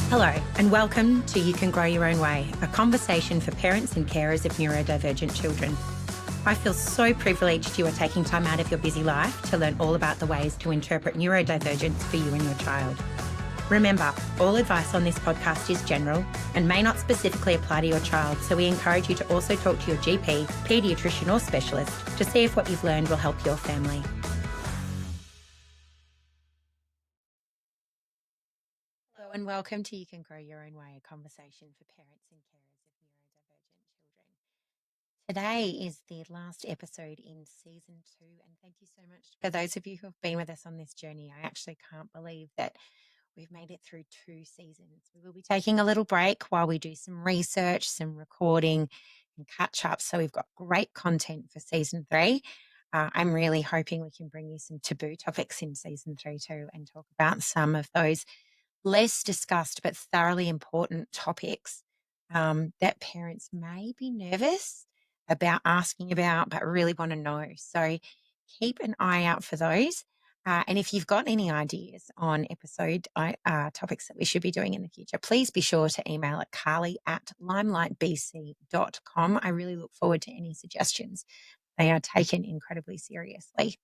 Hello, and welcome to You Can Grow Your Own Way, a conversation for parents and carers of neurodivergent children. I feel so privileged you are taking time out of your busy life to learn all about the ways to interpret neurodivergence for you and your child. Remember, all advice on this podcast is general and may not specifically apply to your child, so we encourage you to also talk to your GP, paediatrician or specialist to see if what you've learned will help your family. Hello and welcome to You Can Grow Your Own Way, a conversation for parents and carers of neurodivergent children. Today is the last episode in season 2, and thank you so much for those of you who have been with us on this journey. I actually can't believe that we've made it through 2 seasons. We will be taking a little break while we do some research, some recording and catch up. So we've got great content for season 3. I'm really hoping we can bring you some taboo topics in season 3 too, and talk about some of those less discussed but thoroughly important topics that parents may be nervous about asking about but really want to know. So keep an eye out for those. And if you've got any ideas on episode topics that we should be doing in the future, please be sure to email at carly@limelightbc.com. I really look forward to any suggestions. They are taken incredibly seriously.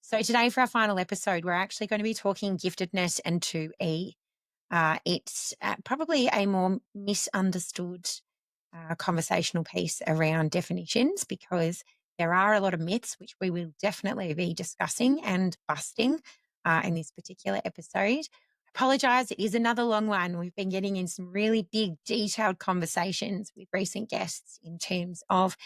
So today for our final episode, we're actually going to be talking giftedness and 2E. It's probably a more misunderstood conversational piece around definitions, because there are a lot of myths which we will definitely be discussing and busting in this particular episode. I apologise, it is another long one. We've been getting in some really big, detailed conversations with recent guests in terms of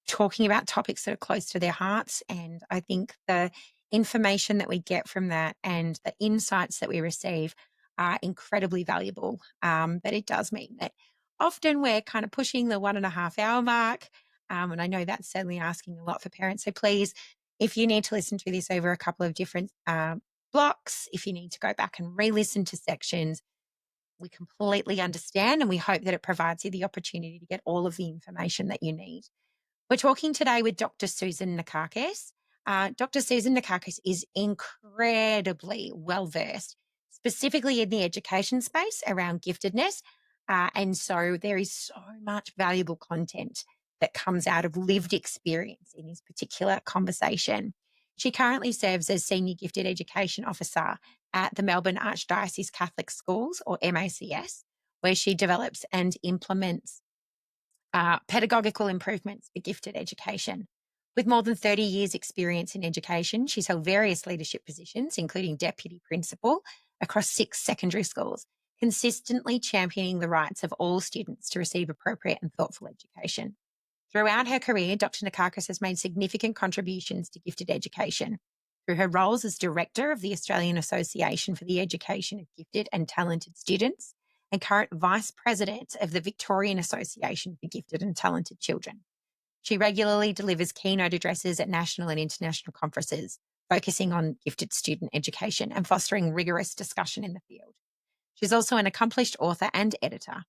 talking about topics that are close to their hearts. And I think the information that we get from that and the insights that we receive are incredibly valuable. But it does mean that often we're kind of pushing the 1.5 hour mark. And I know that's certainly asking a lot for parents. So please, if you need to listen to this over a couple of different blocks, if you need to go back and re-listen to sections, we completely understand, and we hope that it provides you the opportunity to get all of the information that you need. We're talking today with Dr. Susan Nikakis. Dr. Susan Nikakis is incredibly well-versed, specifically in the education space around giftedness. And so there is so much valuable content that comes out of lived experience in this particular conversation. She currently serves as Senior Gifted Education Officer at the Melbourne Archdiocese Catholic Schools, or MACS, where she develops and implements pedagogical improvements for gifted education. With more than 30 years' experience in education, she's held various leadership positions, including deputy principal across 6 secondary schools, consistently championing the rights of all students to receive appropriate and thoughtful education. Throughout her career, Dr. Nikakis has made significant contributions to gifted education through her roles as director of the Australian Association for the Education of Gifted and Talented Students and current vice president of the Victorian Association for Gifted and Talented Children. She regularly delivers keynote addresses at national and international conferences, focusing on gifted student education and fostering rigorous discussion in the field. She's also an accomplished author and editor.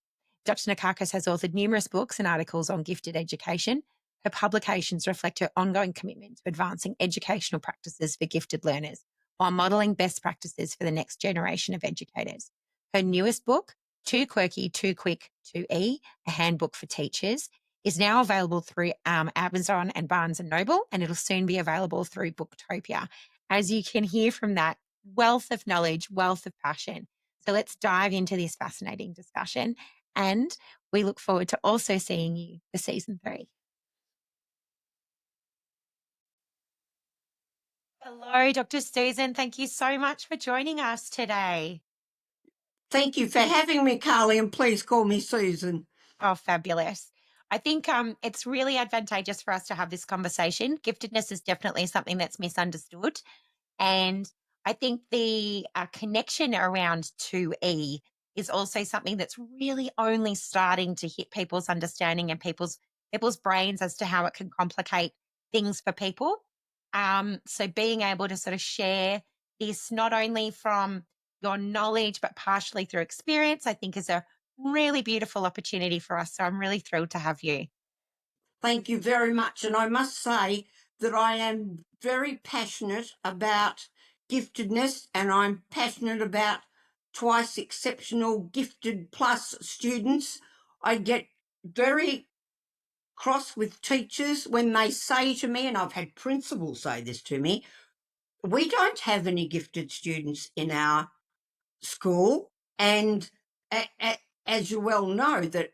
Dr. Nikakis has authored numerous books and articles on gifted education. Her publications reflect her ongoing commitment to advancing educational practices for gifted learners while modelling best practices for the next generation of educators. Her newest book, Too Quirky, Too Quick, 2E, a handbook for teachers, is now available through Amazon and Barnes & Noble, and it'll soon be available through Booktopia. As you can hear from that, wealth of knowledge, wealth of passion. So let's dive into this fascinating discussion, and we look forward to also seeing you for season 3. Hello, Dr. Susan. Thank you so much for joining us today. Thank you for having me, Carly, and please call me Susan. Oh, fabulous. I think it's really advantageous for us to have this conversation. Giftedness is definitely something that's misunderstood. And I think the connection around 2E is also something that's really only starting to hit people's understanding and people's brains as to how it can complicate things for people. So being able to sort of share this not only from your knowledge, but partially through experience, I think is a really beautiful opportunity for us. So I'm really thrilled to have you. Thank you very much. And I must say that I am very passionate about giftedness, and I'm passionate about twice exceptional, gifted plus students. I get very cross with teachers when they say to me, and I've had principals say this to me, we don't have any gifted students in our school. And as you well know, that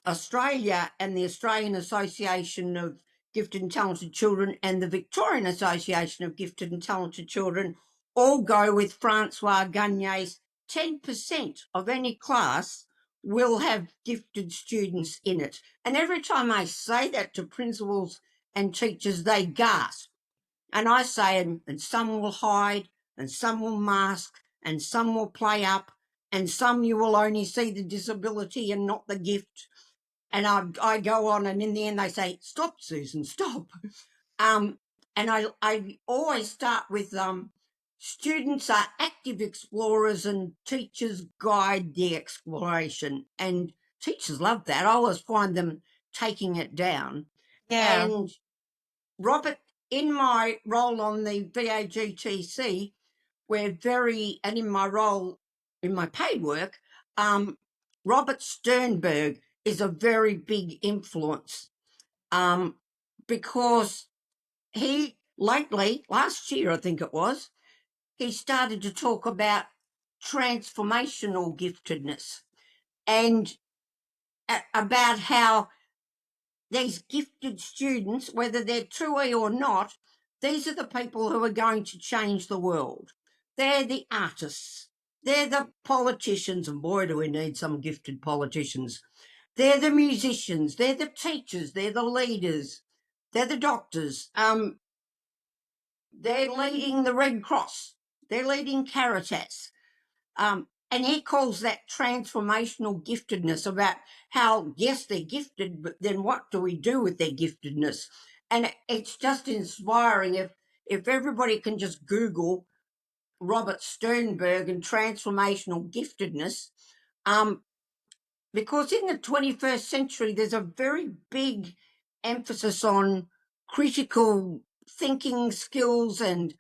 Australia and the Australian Association of Gifted and Talented Children and the Victorian Association of Gifted and Talented Children all go with Francois Gagne's 10% of any class will have gifted students in it. And every time I say that to principals and teachers, they gasp. And I say, and some will hide, and some will mask, and some will play up, and some you will only see the disability and not the gift. And I go on, and in the end they say, stop, Susan, stop. And I always start with students are active explorers and teachers guide the exploration. And teachers love that. I always find them taking it down. Yeah. And Robert, in my role on the VAGTC, and in my role, in my paid work, Robert Sternberg is a very big influence because he lately, last year I think it was, he started to talk about transformational giftedness and about how these gifted students, whether they're 2E or not, these are the people who are going to change the world. They're the artists. They're the politicians, and boy, do we need some gifted politicians. They're the musicians. They're the teachers. They're the leaders. They're the doctors. They're leading the Red Cross. They're leading Caritas. And he calls that transformational giftedness, about how, yes, they're gifted, but then what do we do with their giftedness? And it's just inspiring if everybody can just Google Robert Sternberg and transformational giftedness, because in the 21st century, there's a very big emphasis on critical thinking skills and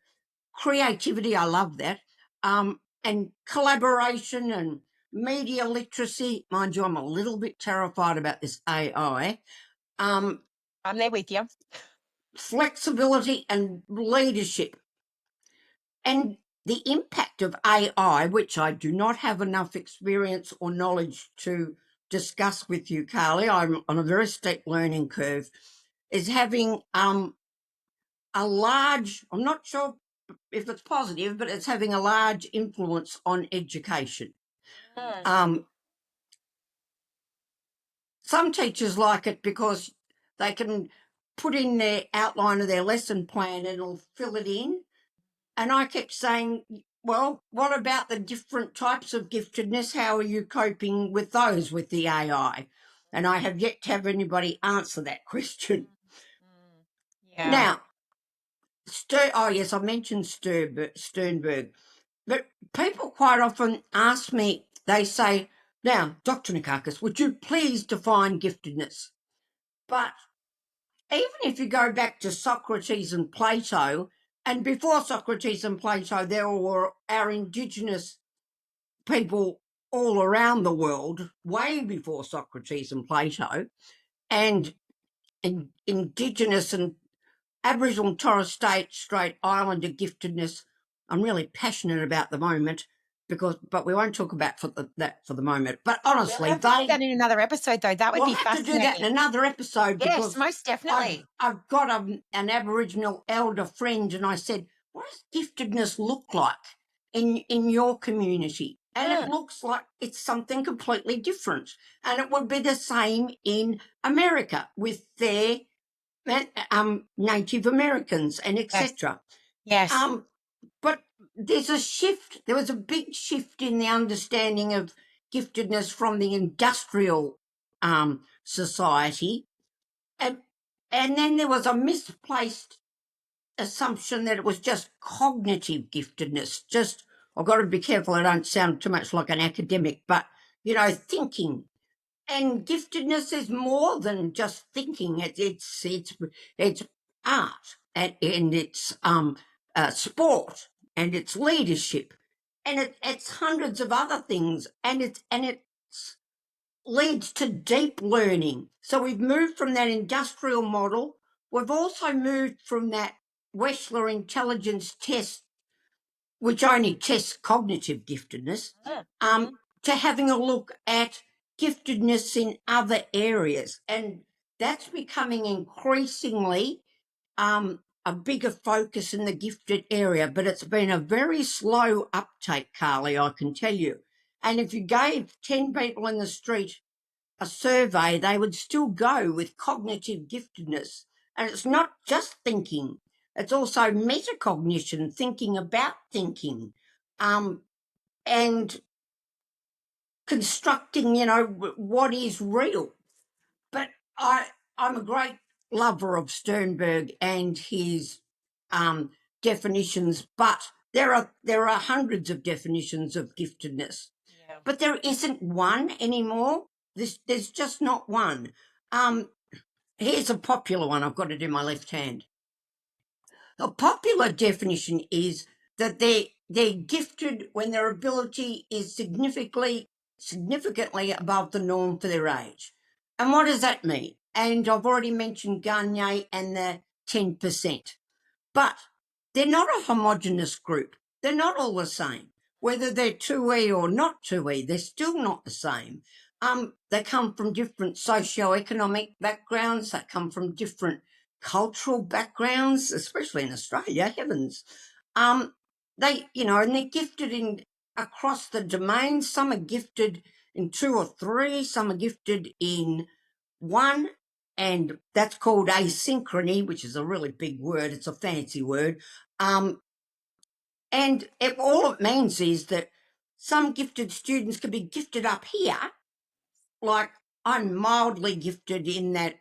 creativity. I love that. And collaboration and media literacy. Mind you, I'm a little bit terrified about this AI. I'm there with you. Flexibility and leadership. And the impact of AI, which I do not have enough experience or knowledge to discuss with you, Carly, I'm on a very steep learning curve, is having a large, I'm not sure if it's positive, but it's having a large influence on education. Some teachers like it because they can put in their outline of their lesson plan and it'll fill it in. And I kept saying, well, what about the different types of giftedness? How are you coping with those with the AI? And I have yet to have anybody answer that question. Yeah. Now, oh yes, I mentioned Sternberg. But people quite often ask me, they say, now, Dr. Nikakis, would you please define giftedness? But even if you go back to Socrates and Plato, and before Socrates and Plato, there were our Indigenous people all around the world, way before Socrates and Plato, and Indigenous and Aboriginal and Torres Strait Islander giftedness, I'm really passionate about the moment, but we won't talk about that for the moment. But honestly, we'll have to do that in another episode, though. That would be fascinating. We'll have to do that in another episode. Yes, because most definitely. I've got an Aboriginal elder friend, and I said, "What does giftedness look like in your community?" And it looks like it's something completely different. And it would be the same in America with their Native Americans and etc. Yes. But there's a shift. There was a big shift in the understanding of giftedness from the industrial society, and then there was a misplaced assumption that it was just cognitive giftedness. Just, I've got to be careful I don't sound too much like an academic, but thinking. And giftedness is more than just thinking. It's art, and it's sport, and it's leadership, and it's hundreds of other things, and it leads to deep learning. So we've moved from that industrial model. We've also moved from that Wechsler intelligence test, which only tests cognitive giftedness, to having a look at giftedness in other areas. And that's becoming increasingly a bigger focus in the gifted area, but it's been a very slow uptake, Carly, I can tell you. And if you gave 10 people in the street a survey, they would still go with cognitive giftedness. And it's not just thinking, it's also metacognition, thinking about thinking, and constructing, what is real. But I'm a great lover of Sternberg and his definitions, but there are hundreds of definitions of giftedness. Yeah. But there isn't one anymore. There's just not one. Here's a popular one. I've got it in my left hand. A popular definition is that they're gifted when their ability is significantly above the norm for their age. And what does that mean? And I've already mentioned Gagne and the 10%. But they're not a homogenous group. They're not all the same. Whether they're 2E or not 2E, they're still not the same. They come from different socio-economic backgrounds. They come from different cultural backgrounds, especially in Australia, heavens. And they're gifted in across the domains. Some are gifted in 2 or 3, some are gifted in 1, and that's called asynchrony, which is a really big word. It's a fancy word. And all it means is that some gifted students can be gifted up here, like I'm mildly gifted in that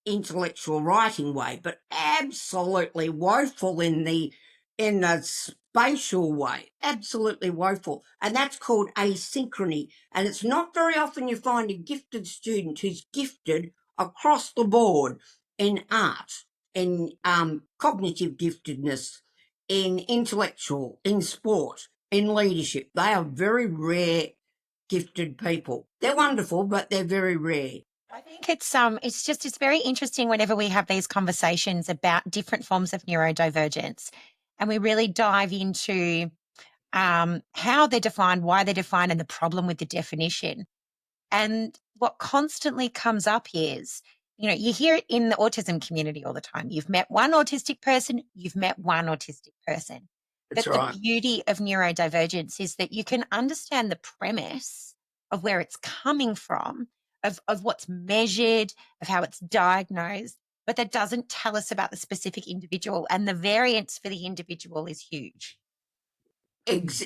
intellectual writing way, but absolutely woeful in the spatial way, absolutely woeful. And that's called asynchrony. And it's not very often you find a gifted student who's gifted across the board in art, in cognitive giftedness, in intellectual, in sport, in leadership. They are very rare gifted people. They're wonderful, but they're very rare. I think it's very interesting whenever we have these conversations about different forms of neurodivergence, and we really dive into how they're defined, why they're defined, and the problem with the definition. And what constantly comes up is, you hear it in the autism community all the time. You've met one autistic person, you've met one autistic person. That's But the right. beauty of neurodivergence is that you can understand the premise of where it's coming from, of what's measured, of how it's diagnosed, but that doesn't tell us about the specific individual. And the variance for the individual is huge.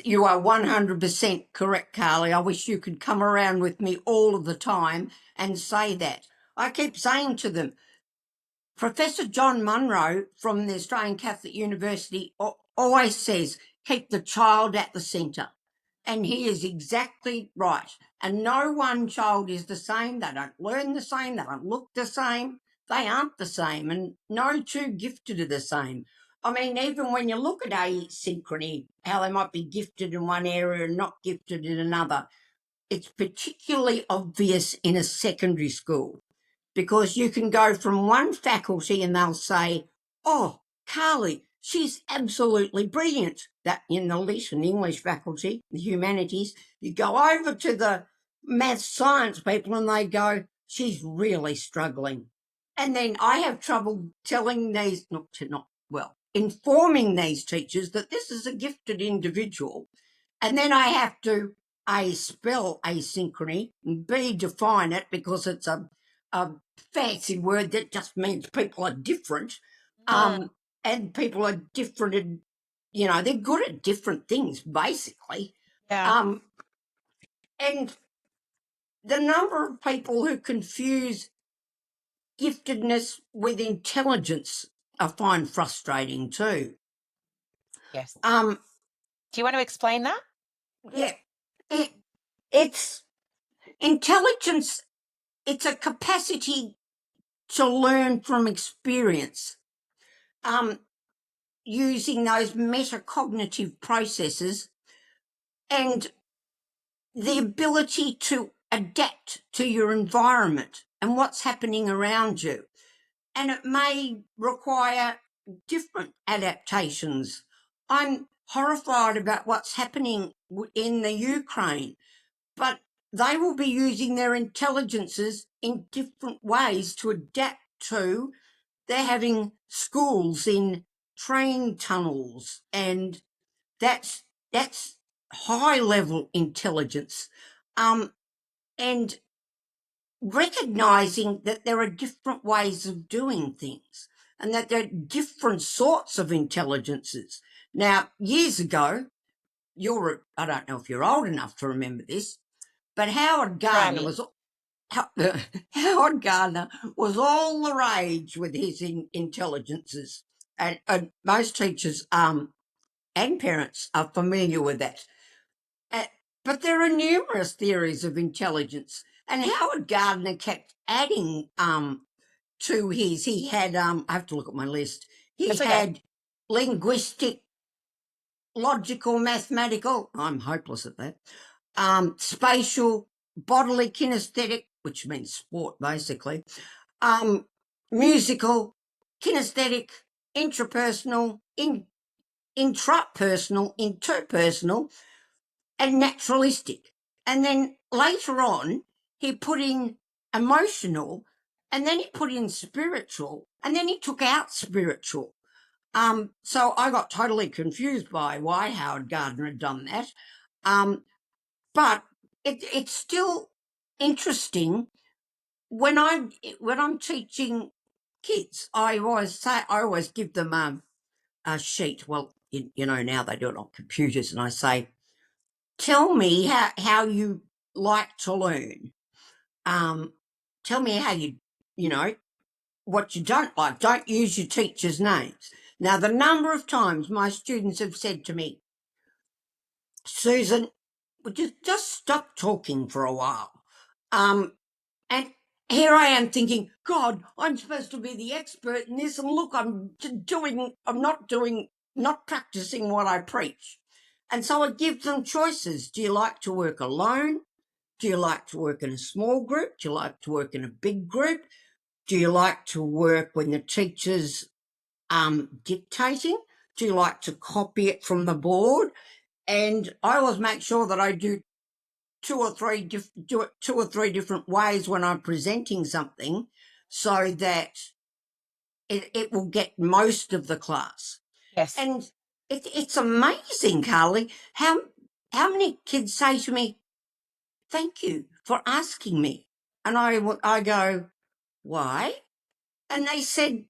You are 100% correct, Carly. I wish you could come around with me all of the time and say that. I keep saying to them, Professor John Munro from the Australian Catholic University always says, keep the child at the centre. And he is exactly right. And no one child is the same. They don't learn the same. They don't look the same. They aren't the same. And no two gifted are the same. I mean, even when you look at asynchrony, how they might be gifted in one area and not gifted in another, it's particularly obvious in a secondary school because you can go from one faculty and they'll say, oh, Carly, she's absolutely brilliant. That in the lit and English faculty, the humanities, you go over to the maths science people and they go, she's really struggling. And then I have trouble telling these, informing these teachers that this is a gifted individual. And then I have to A, spell asynchrony, and B, define it because it's a fancy word that just means people are different. And people are different, and, they're good at different things, basically. Yeah. And the number of people who confuse giftedness with intelligence I find frustrating too. Yes. Um, Do you want to explain that? yeah, it's intelligence. It's a capacity to learn from experience. using those metacognitive processes and the ability to adapt to your environment and what's happening around you. And it may require different adaptations. I'm horrified about what's happening in the Ukraine, but they will be using their intelligences in different ways to adapt to. They're having schools in train tunnels, and that's high level intelligence. And recognizing that there are different ways of doing things and that there are different sorts of intelligences. Now, years ago, I don't know if you're old enough to remember this, but Howard Gardner Grammy. was Howard Gardner was all the rage with his intelligences, and most teachers and parents are familiar with that. Uh, but there are numerous theories of intelligence, and Howard Gardner kept adding to his. He had I have to look at my list. He That's okay. had linguistic, logical, mathematical. I'm hopeless at that. Spatial, bodily, kinesthetic, which means sport basically. Musical, kinesthetic, intrapersonal, intrapersonal, interpersonal, and naturalistic. And then later on, he put in emotional, and then he put in spiritual, and then he took out spiritual. So I got totally confused by why Howard Gardner had done that. But it's still interesting when I'm teaching kids. I always give them a sheet. Well, now they do it on computers, and I say, tell me how you like to learn. Tell me how what you don't like. Don't use your teacher's names. Now, the number of times my students have said to me, Susan, would you just stop talking for a while? And here I am thinking, God, I'm supposed to be the expert in this, and look, I'm not practicing what I preach. And so I give them choices. Do you like to work alone? Do you like to work in a small group? Do you like to work in a big group? Do you like to work when the teacher's dictating? Do you like to copy it from the board? And I always make sure that I do two or three different ways when I'm presenting something, so that it will get most of the class. Yes. And it's amazing, Carly, how many kids say to me, "Thank you for asking me," and I go, "Why?" And they said,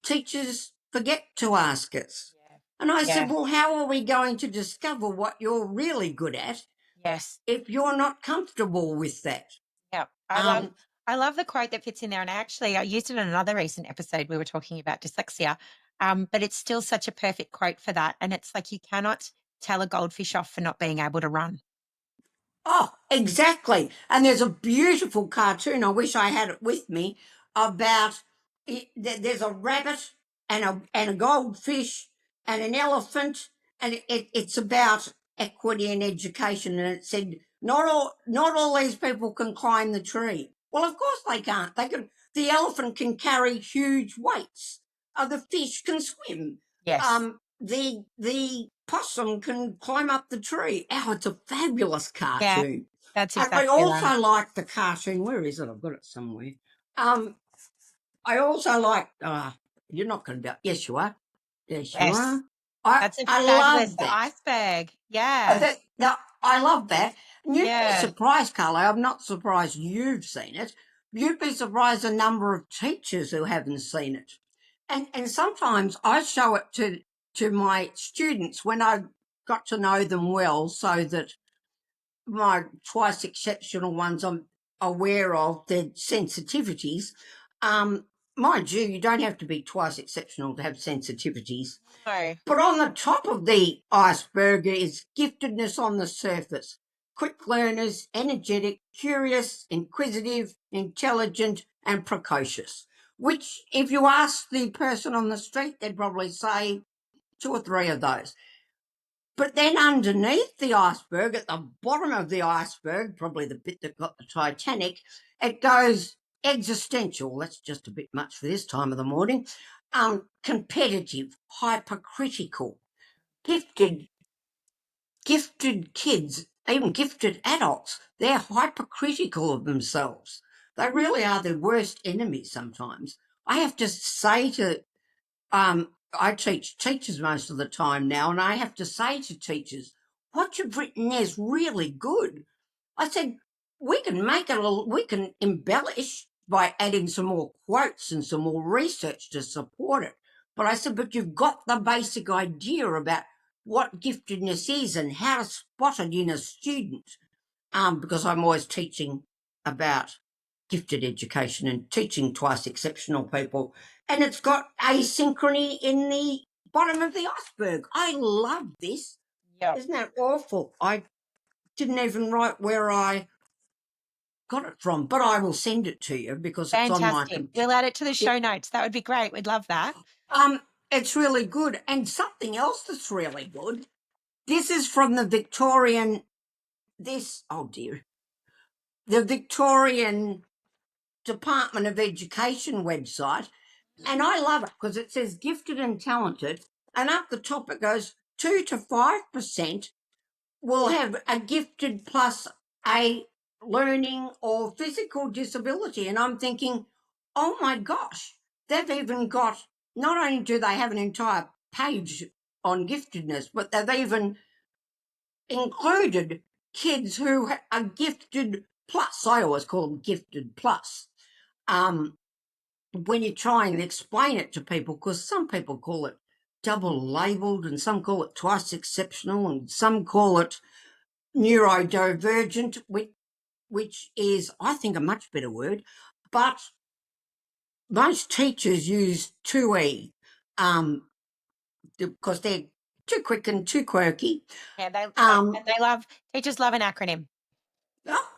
"Teachers forget to ask us." Yeah. And I said, Yeah. "Well, how are we going to discover what you're really good at Yes. if you're not comfortable with that?" Yeah. Um, I love the quote that fits in there. And actually I used it in another recent episode. We were talking about dyslexia. But it's still such a perfect quote for that. And it's like you cannot tell a goldfish off for not being able to run. Oh, exactly. And there's a beautiful cartoon, I wish I had it with me, about there's a rabbit and a goldfish and an elephant, and it's about equity and education. And it said, not all these people can climb the tree. Well, of course they can't. The elephant can carry huge weights. The fish can swim. Yes. The possum can climb up the tree. Oh, it's a fabulous Yeah. cartoon. That's And I exactly right. also like the cartoon. Where is it? I've got it somewhere. I also like. You're not going to be. Yes, you are. Yes, you Yes. are. I That's a I fabulous love that. iceberg. Yeah. No, I love that. And you'd be Yeah. surprised, Carla. I'm not surprised you've seen it. You'd be surprised the number of teachers who haven't seen it. And sometimes I show it to my students when I got to know them well, so that my twice exceptional ones I'm aware of their sensitivities. Mind you, you don't have to be twice exceptional to have sensitivities. No. But on the top of the iceberg is giftedness on the surface. Quick learners, energetic, curious, inquisitive, intelligent, and precocious. Which, if you ask the person on the street, they'd probably say 2 or 3 of those. But then underneath the iceberg, at the bottom of the iceberg, probably the bit that got the Titanic, it goes existential. That's just a bit much for this time of the morning. Competitive, hypercritical, gifted, gifted kids, even gifted adults, they're hypercritical of themselves. They really are their worst enemies sometimes. I have to say to I teach teachers most of the time now, and I have to say to teachers, what you've written is really good. I said, we can make it, we can embellish by adding some more quotes and some more research to support it. But I said, but you've got the basic idea about what giftedness is and how to spot it in a student. Because I'm always teaching about gifted education and teaching twice exceptional people. And it's got asynchrony in the bottom of the iceberg. I love this. Yeah. Isn't that awful? I didn't even write where I got it from, but I will send it to you because it's on my Fantastic. computer. We'll add it to the show notes. That would be great. We'd love that. It's really good. And something else that's really good. This is from the Victorian, the Victorian Department of Education website. And I love it because it says gifted and talented. And up the top it goes 2 to 5% will have a gifted plus a learning or physical disability. And I'm thinking, oh my gosh, they've even got, not only do they have an entire page on giftedness, but they've even included kids who are gifted plus. I always call them gifted plus. When you try and explain it to people, because some people call it double labelled and some call it twice exceptional and some call it neurodivergent, which is, I think, a much better word. But most teachers use 2E because they're too quick and too quirky. Yeah, Um, teachers love an acronym.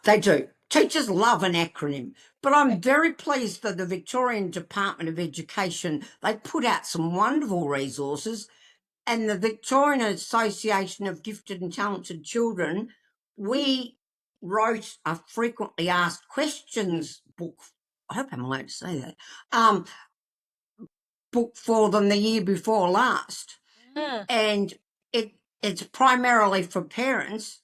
They do. Teachers love an acronym, but I'm very pleased that the Victorian Department of Education, they put out some wonderful resources, and the Victorian Association of Gifted and Talented Children, we wrote a frequently asked questions book. I hope I'm allowed to say that. Book for them the year before last, and it's primarily for parents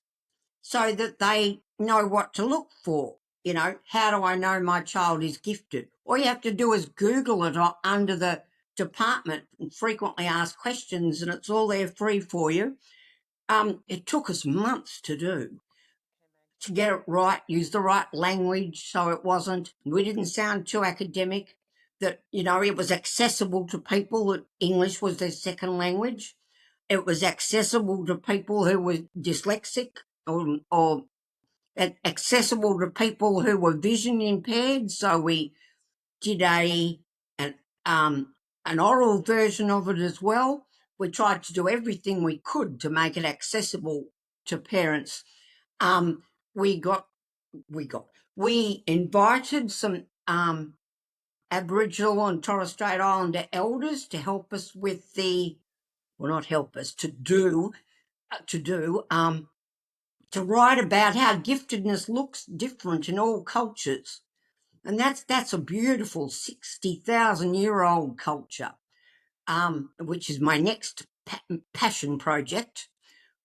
so that they know what to look for. You know, how do I know my child is gifted? All you have to do is Google it under the department and frequently asked questions, and it's all there free for you. It took us months to do, to get it right, use the right language so we didn't sound too academic, that, you know, it was accessible to people that English was their second language. It was accessible to people who were dyslexic or accessible to people who were vision impaired. So we did an, an oral version of it as well. We tried to do everything we could to make it accessible to parents. We invited some Aboriginal and Torres Strait Islander elders to help us with not help us, to write about how giftedness looks different in all cultures. And that's a beautiful 60,000-year-old culture, which is my next passion project.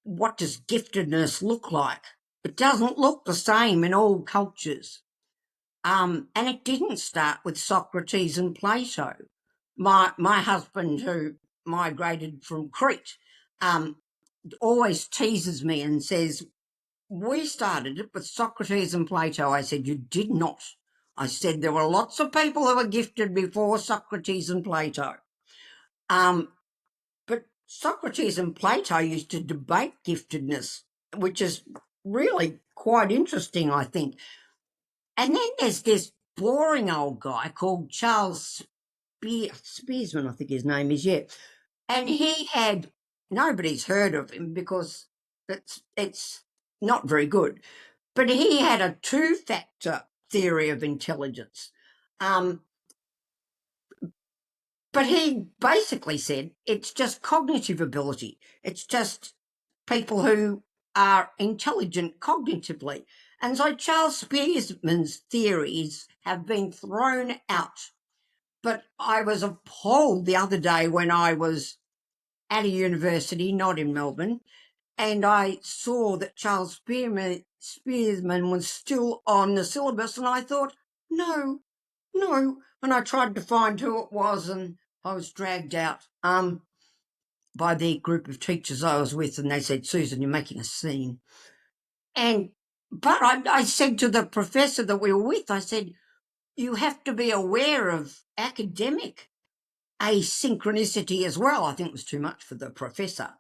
What does giftedness look like? It doesn't look the same in all cultures. And it didn't start with Socrates and Plato. My husband, who migrated from Crete, always teases me and says, we started it with Socrates and Plato. I said, you did not. I said, there were lots of people who were gifted before Socrates and Plato. But Socrates and Plato used to debate giftedness, which is really quite interesting, I think. And then there's this boring old guy called Charles Spearsman, I think his name is, yeah. And nobody's heard of him because it's not very good. But he had a two-factor theory of intelligence. But he basically said it's just cognitive ability. It's just people who are intelligent cognitively. And so Charles Spearman's theories have been thrown out. But I was appalled the other day when I was at a university, not in Melbourne, and I saw that Charles Spearman was still on the syllabus, and I thought, no, no. And I tried to find who it was, and I was dragged out by the group of teachers I was with, and they said, Susan, you're making a scene. But I said to the professor that we were with, I said, you have to be aware of academic asynchronicity as well. I think it was too much for the professor.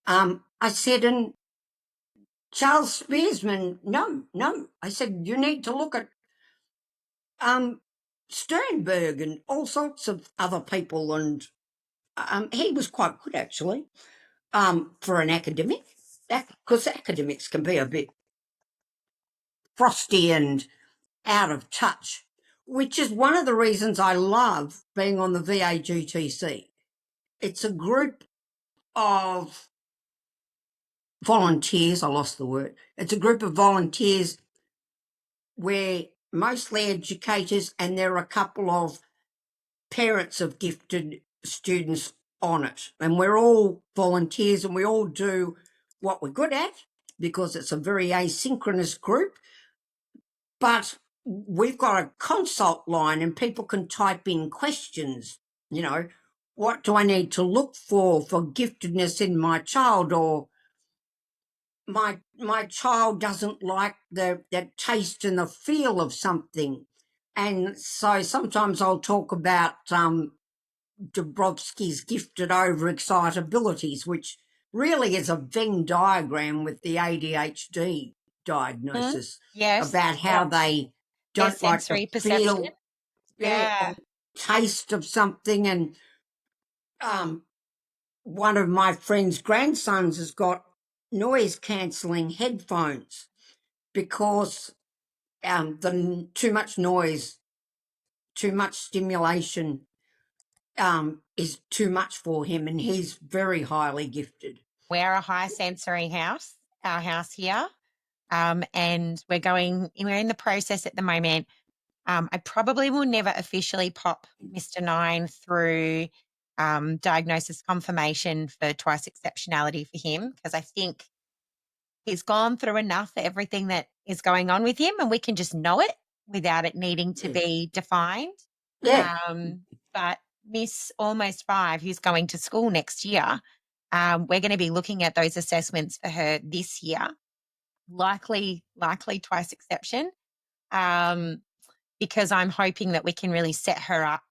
I said, and Charles Spearman, no. I said, you need to look at Sternberg and all sorts of other people. And he was quite good, actually, for an academic, because academics can be a bit frosty and out of touch, which is one of the reasons I love being on the VAGTC. It's a group of volunteers. I lost the word. It's a group of volunteers where mostly educators, and there are a couple of parents of gifted students on it. And we're all volunteers and we all do what we're good at because it's a very asynchronous group. But we've got a consult line and people can type in questions, you know, what do I need to look for giftedness in my child, or my child doesn't like the taste and the feel of something. And so sometimes I'll talk about Dabrowski's gifted overexcitabilities, which really is a Venn diagram with the ADHD Mhm. diagnosis Yes. about Yep. how they Their don't like the sensory perception. feel, yeah, Yeah. or taste of something. And um, one of my friend's grandsons has got noise cancelling headphones because the too much noise, too much stimulation is too much for him, and he's very highly gifted. We're a high sensory house, our house here. And we're in the process at the moment. I probably will never officially pop Mr. Nine through diagnosis confirmation for twice exceptionality for him, because I think he's gone through enough for everything that is going on with him, and we can just know it without it needing to Yeah, be defined. yeah. But Miss Almost Five, who's going to school next year, we're going to be looking at those assessments for her this year, likely twice exception, because I'm hoping that we can really set her up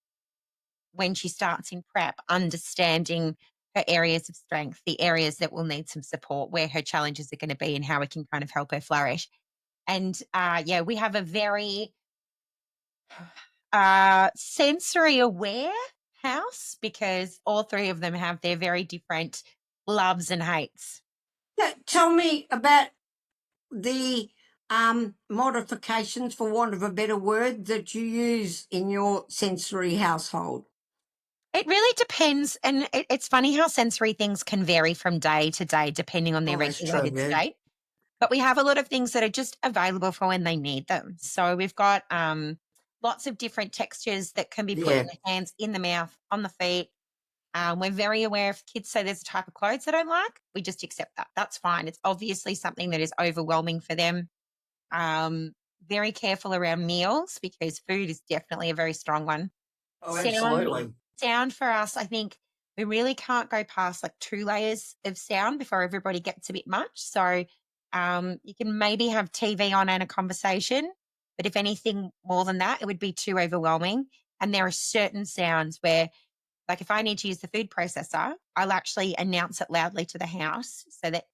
when she starts in prep, understanding her areas of strength, the areas that will need some support, where her challenges are going to be, and how we can kind of help her flourish. And yeah, we have a very sensory aware house, because all three of them have their very different loves and hates. Yeah, tell me about the modifications, for want of a better word, that you use in your sensory household. It really depends. And it's funny how sensory things can vary from day to day depending on their Oh, that's true, regulated yeah. state. But we have a lot of things that are just available for when they need them. So we've got lots of different textures that can be put in Yeah. the hands, in the mouth, on the feet. We're very aware if kids say there's a type of clothes they don't like, we just accept that. That's fine. It's obviously something that is overwhelming for them. Um, Very careful around meals, because food is definitely a very strong one. Oh, Sound absolutely. sound for us, I think we really can't go past like 2 layers of sound before everybody gets a bit much. So, you can maybe have TV on and a conversation, but if anything more than that, it would be too overwhelming. And there are certain sounds where, like, if I need to use the food processor, I'll actually announce it loudly to the house so that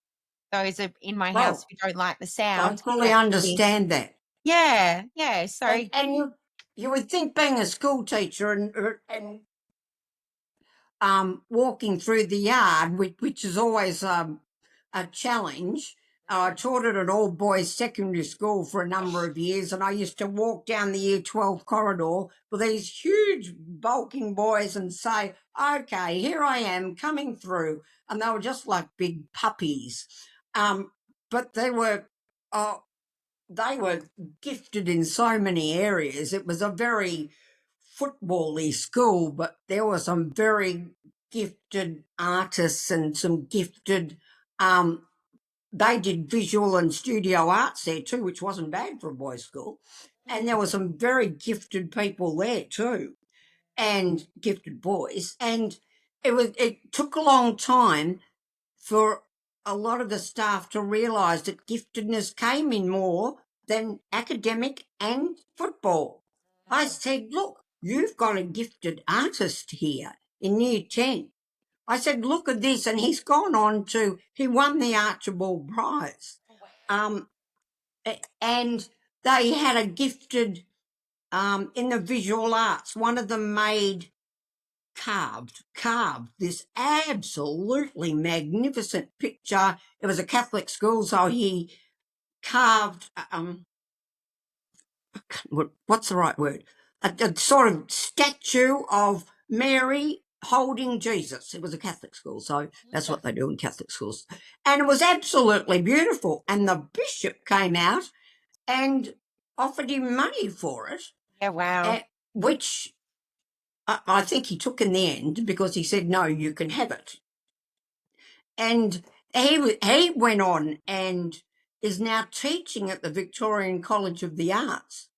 those are in my house Oh, who don't like the I sound can fully actually. understand that. Yeah, yeah. So And you would think, being a school teacher and walking through the yard, which is always a challenge, I taught at an all-boys secondary school for a number of years, and I used to walk down the Year 12 corridor with these huge bulking boys and say, okay, here I am coming through. And they were just like big puppies. But uh, they were gifted in so many areas. It was a very football-y school, but there were some very gifted artists and some gifted they did visual and studio arts there too, which wasn't bad for a boys' school. And there were some very gifted people there too, and gifted boys. And it took a long time for a lot of the staff to realise that giftedness came in more than academic and football. I said, look, you've got a gifted artist here in year 10. I said, look at this. And he's gone on to, he won the Archibald Prize. And they had a gifted in the visual arts. One of them made carved this absolutely magnificent picture. It was a Catholic school, so he carved what's the right word? A sort of statue of Mary holding Jesus. It was a Catholic school, so that's what they do in Catholic schools. And it was absolutely beautiful. And the bishop came out and offered him money for it. Yeah, wow. Which I think he took in the end, because he said, no, you can have it. And he went on and is now teaching at the Victorian College of the Arts.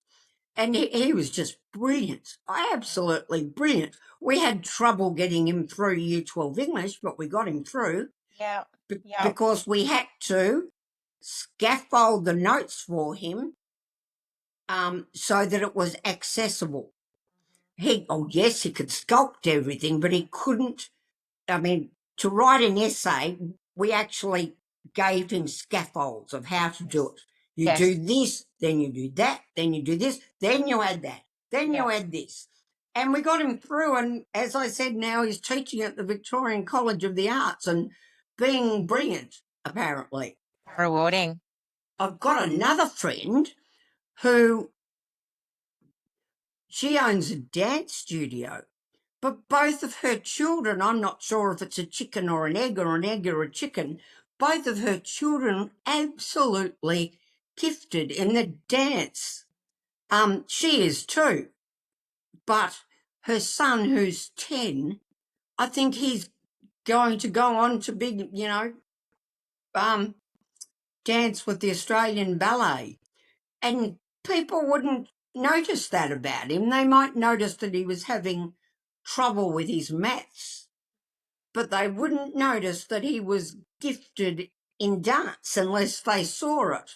And he was just brilliant, absolutely brilliant. We had trouble getting him through Year 12 English, but we got him through. Yeah. Because we had to scaffold the notes for him so that it was accessible. Yes, he could sculpt everything, but he couldn't. I mean, to write an essay, we actually gave him scaffolds of how to do it. You do this, then you do that, then you do this, then you add that, then you add this. And we got him through, and as I said, now he's teaching at the Victorian College of the Arts and being brilliant, apparently. Rewarding. I've got another friend who, she owns a dance studio, but both of her children, I'm not sure if it's a chicken or an egg or an egg or a chicken, both of her children absolutely gifted in the dance. She is too, but her son, who's 10, I think he's going to go on to big, dance with the Australian Ballet. And people wouldn't notice that about him. They might notice that he was having trouble with his maths, but they wouldn't notice that he was gifted in dance unless they saw it.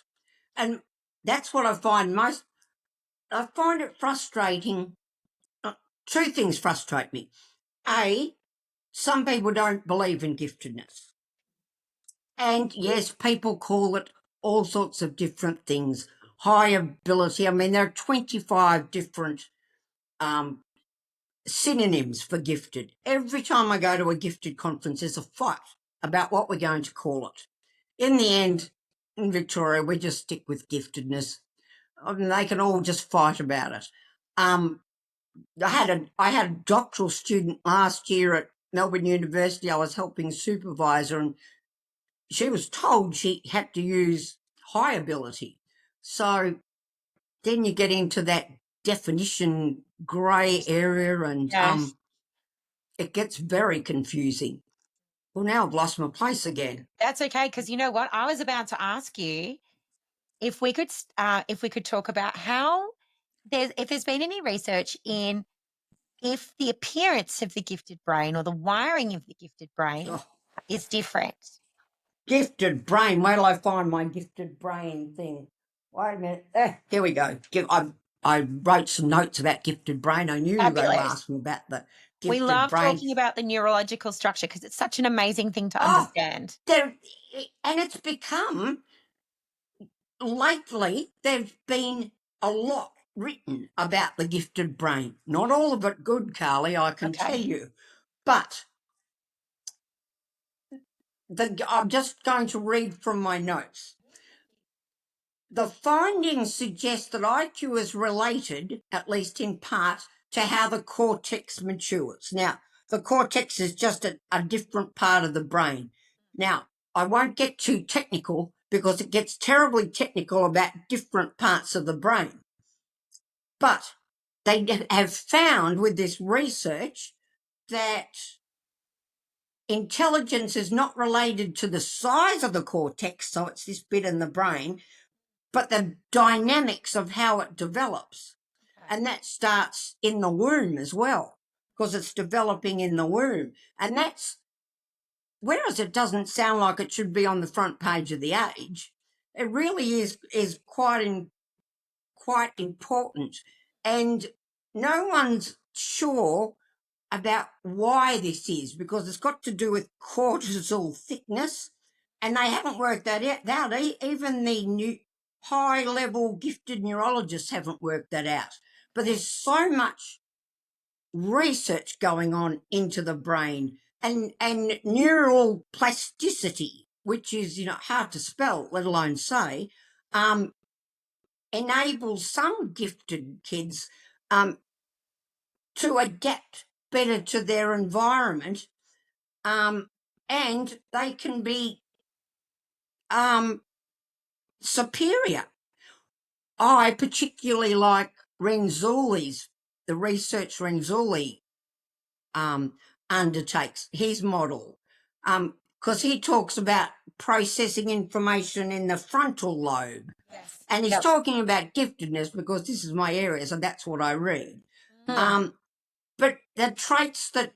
And that's what I find I find it frustrating. Two things frustrate me. A, some people don't believe in giftedness. And yes, people call it all sorts of different things. High ability. I mean, there are 25 different synonyms for gifted. Every time I go to a gifted conference, there's a fight about what we're going to call it. In the end, in Victoria, we just stick with giftedness. I mean, they can all just fight about it. I had a doctoral student last year at Melbourne University. I was helping supervisor, and she was told she had to use high ability. So then you get into that definition grey area, and it gets very confusing. Well, now I've lost my place again. That's okay, because you know what? I was about to ask you if we could talk about how if there's been any research in if the appearance of the gifted brain or the wiring of the gifted brain is different. Gifted brain. Where do I find my gifted brain thing? Wait a minute. Here we go. I wrote some notes about gifted brain. I knew you were going to ask me about the gifted brain. We love talking about the neurological structure because it's such an amazing thing to understand. And it's become, lately, there's been a lot written about the gifted brain. Not all of it good, Carly, I can tell you. But I'm just going to read from my notes. The findings suggest that IQ is related, at least in part, to how the cortex matures. Now, the cortex is just a different part of the brain. Now, I won't get too technical because it gets terribly technical about different parts of the brain. But they have found with this research that intelligence is not related to the size of the cortex, so it's this bit in the brain, but the dynamics of how it develops. And that starts in the womb as well, because it's developing in the womb. And that's, whereas it doesn't sound like it should be on the front page of the Age, it really is quite important. And no one's sure about why this is, because it's got to do with cortisol thickness, and they haven't worked that out. Even the new high-level gifted neurologists haven't worked that out. But there's so much research going on into the brain and neural plasticity, which is hard to spell, let alone say, enables some gifted kids to adapt better to their environment, and they can be superior. I particularly like the research Renzulli undertakes, his model, because he talks about processing information in the frontal lobe. Yes. And he's talking about giftedness because this is my area, so that's what I read. But the traits that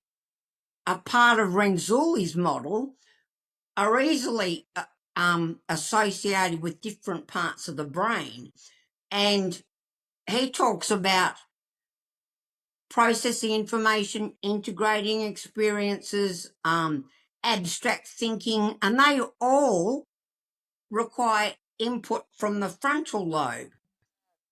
are part of Renzulli's model are easily associated with different parts of the brain. And he talks about processing information, integrating experiences, abstract thinking, and they all require input from the frontal lobe.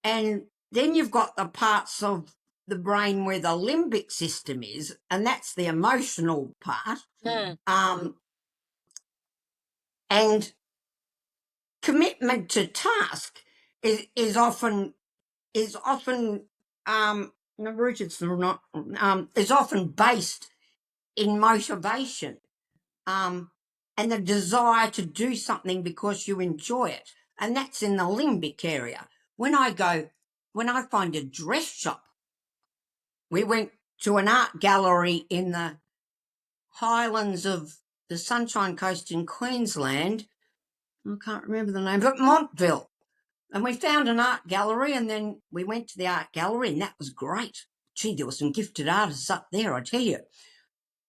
And then you've got the parts of the brain where the limbic system is, and that's the emotional part. And commitment to task is often is often based in motivation, and the desire to do something because you enjoy it, and that's in the limbic area. When I find a dress shop, we went to an art gallery in the highlands of the Sunshine Coast in Queensland. I can't remember the name, but Montville. And we found an art gallery, and then we went to the art gallery, and that was great. Gee, there were some gifted artists up there, I tell you.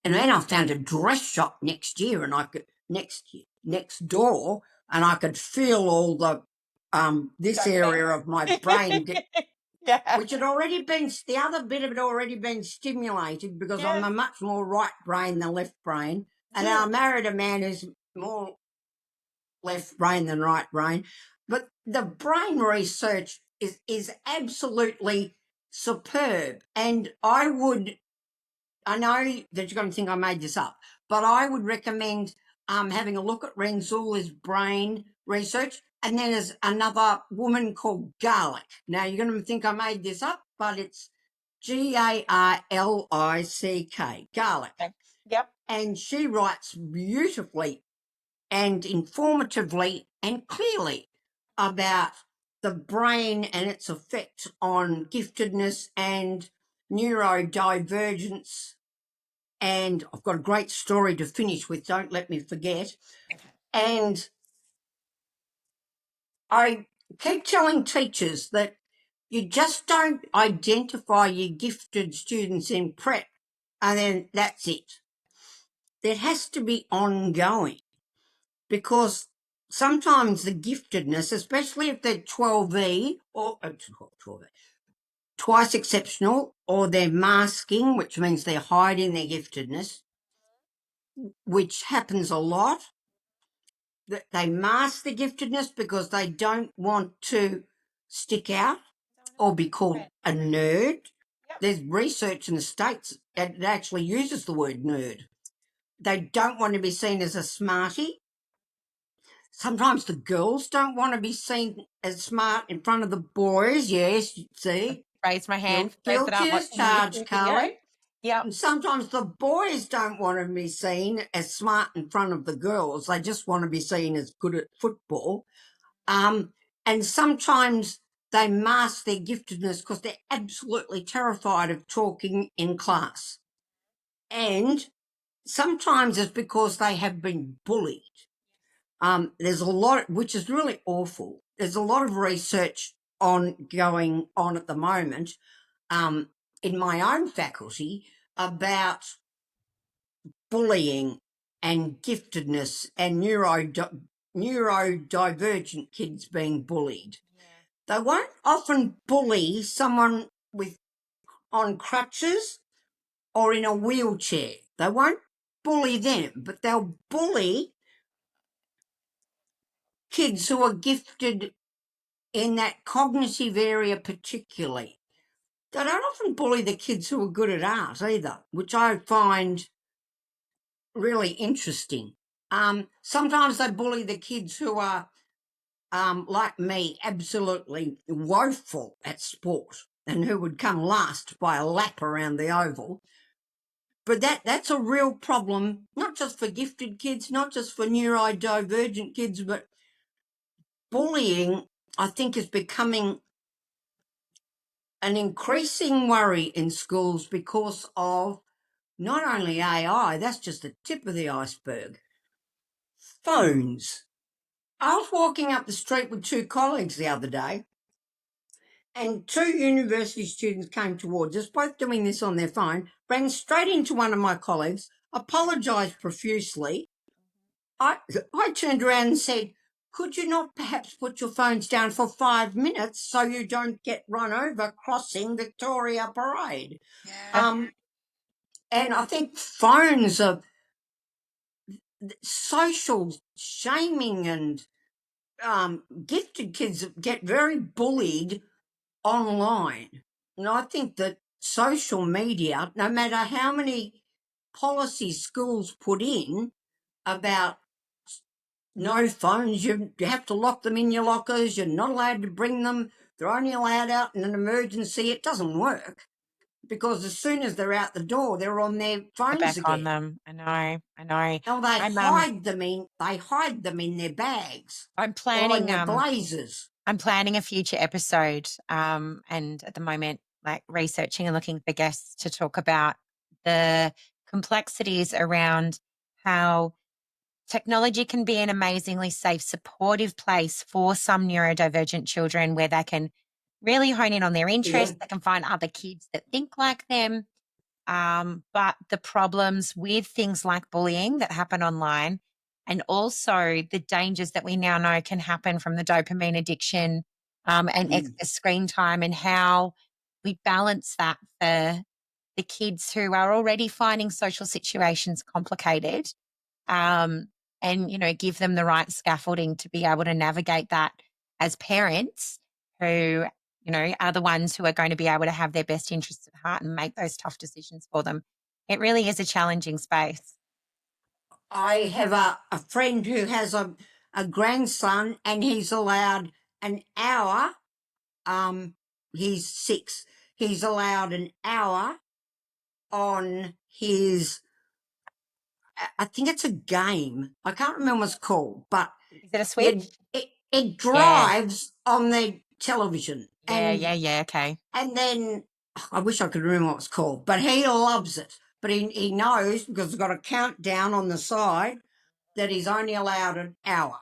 And then I found a dress shop next year, and I could next door, and I could feel all the this area of my brain, which had already been, the other bit of it already been stimulated, because I'm a much more right brain than left brain, and I married a man who's more left brain than right brain. But the brain research is absolutely superb. And I know that you're going to think I made this up, but I would recommend having a look at Renzulli's brain research. And then there's another woman called Garlick. Now, you're going to think I made this up, but it's Garlick. Garlick. Yep. And she writes beautifully and informatively and clearly about the brain and its effect on giftedness and neurodivergence. And I've got a great story to finish with, don't let me forget. And I keep telling teachers that you just don't identify your gifted students in prep and then that's it. There has to be ongoing, because sometimes the giftedness, especially if they're 12E or 12E, twice exceptional, or they're masking, which means they're hiding their giftedness, which happens a lot. They mask the giftedness because they don't want to stick out or be called a nerd. There's research in the States that actually uses the word nerd. They don't want to be seen as a smarty. Sometimes the girls don't want to be seen as smart in front of the boys. Yes, you see. Raise my hand. First it Guilty up. as Watching this charged, video. Carly. Yep. And sometimes the boys don't want to be seen as smart in front of the girls. They just want to be seen as good at football. And sometimes they mask their giftedness because they're absolutely terrified of talking in class. And sometimes it's because they have been bullied. There's a lot, which is really awful. There's a lot of research going on at the moment in my own faculty about bullying and giftedness and neurodivergent kids being bullied. They won't often bully someone on crutches or in a wheelchair. They won't bully them, but they'll bully kids who are gifted in that cognitive area particularly. They don't often bully the kids who are good at art either, which I find really interesting. Sometimes they bully the kids who are, like me, absolutely woeful at sport and who would come last by a lap around the oval. But that's a real problem, not just for gifted kids, not just for neurodivergent kids, but bullying, I think, is becoming an increasing worry in schools because of not only AI, that's just the tip of the iceberg, phones. I was walking up the street with two colleagues the other day, and two university students came towards us, both doing this on their phone, ran straight into one of my colleagues, apologised profusely. I turned around and said, could you not perhaps put your phones down for 5 minutes so you don't get run over crossing Victoria Parade? Yeah. And I think phones are social shaming, and gifted kids get very bullied online. And I think that social media, no matter how many policies schools put in about no phones, you have to lock them in your lockers, you're not allowed to bring them, they're only allowed out in an emergency, it doesn't work. Because as soon as they're out the door, they're on their They're phones back on again. them. I know. I know. Now they hide them in their bags I'm or in planning their blazers. I'm planning a future episode, and at the moment, like researching and looking for guests to talk about the complexities around how technology can be an amazingly safe, supportive place for some neurodivergent children where they can really hone in on their interests. Yeah. They can find other kids that think like them. But the problems with things like bullying that happen online, and also the dangers that we now know can happen from the dopamine addiction, and extra screen time, and how we balance that for the kids who are already finding social situations complicated, um, and, give them the right scaffolding to be able to navigate that as parents who, are the ones who are going to be able to have their best interests at heart and make those tough decisions for them. It really is a challenging space. I have a friend who has a grandson, and he's allowed an hour. He's 6. He's allowed an hour on his, I think it's a game. I can't remember what it's called, but Is it a switch? it Yeah. drives on the television. Yeah. Okay. And then I wish I could remember what it's called, but he loves it. But he knows, because it's got a countdown on the side, that he's only allowed an hour.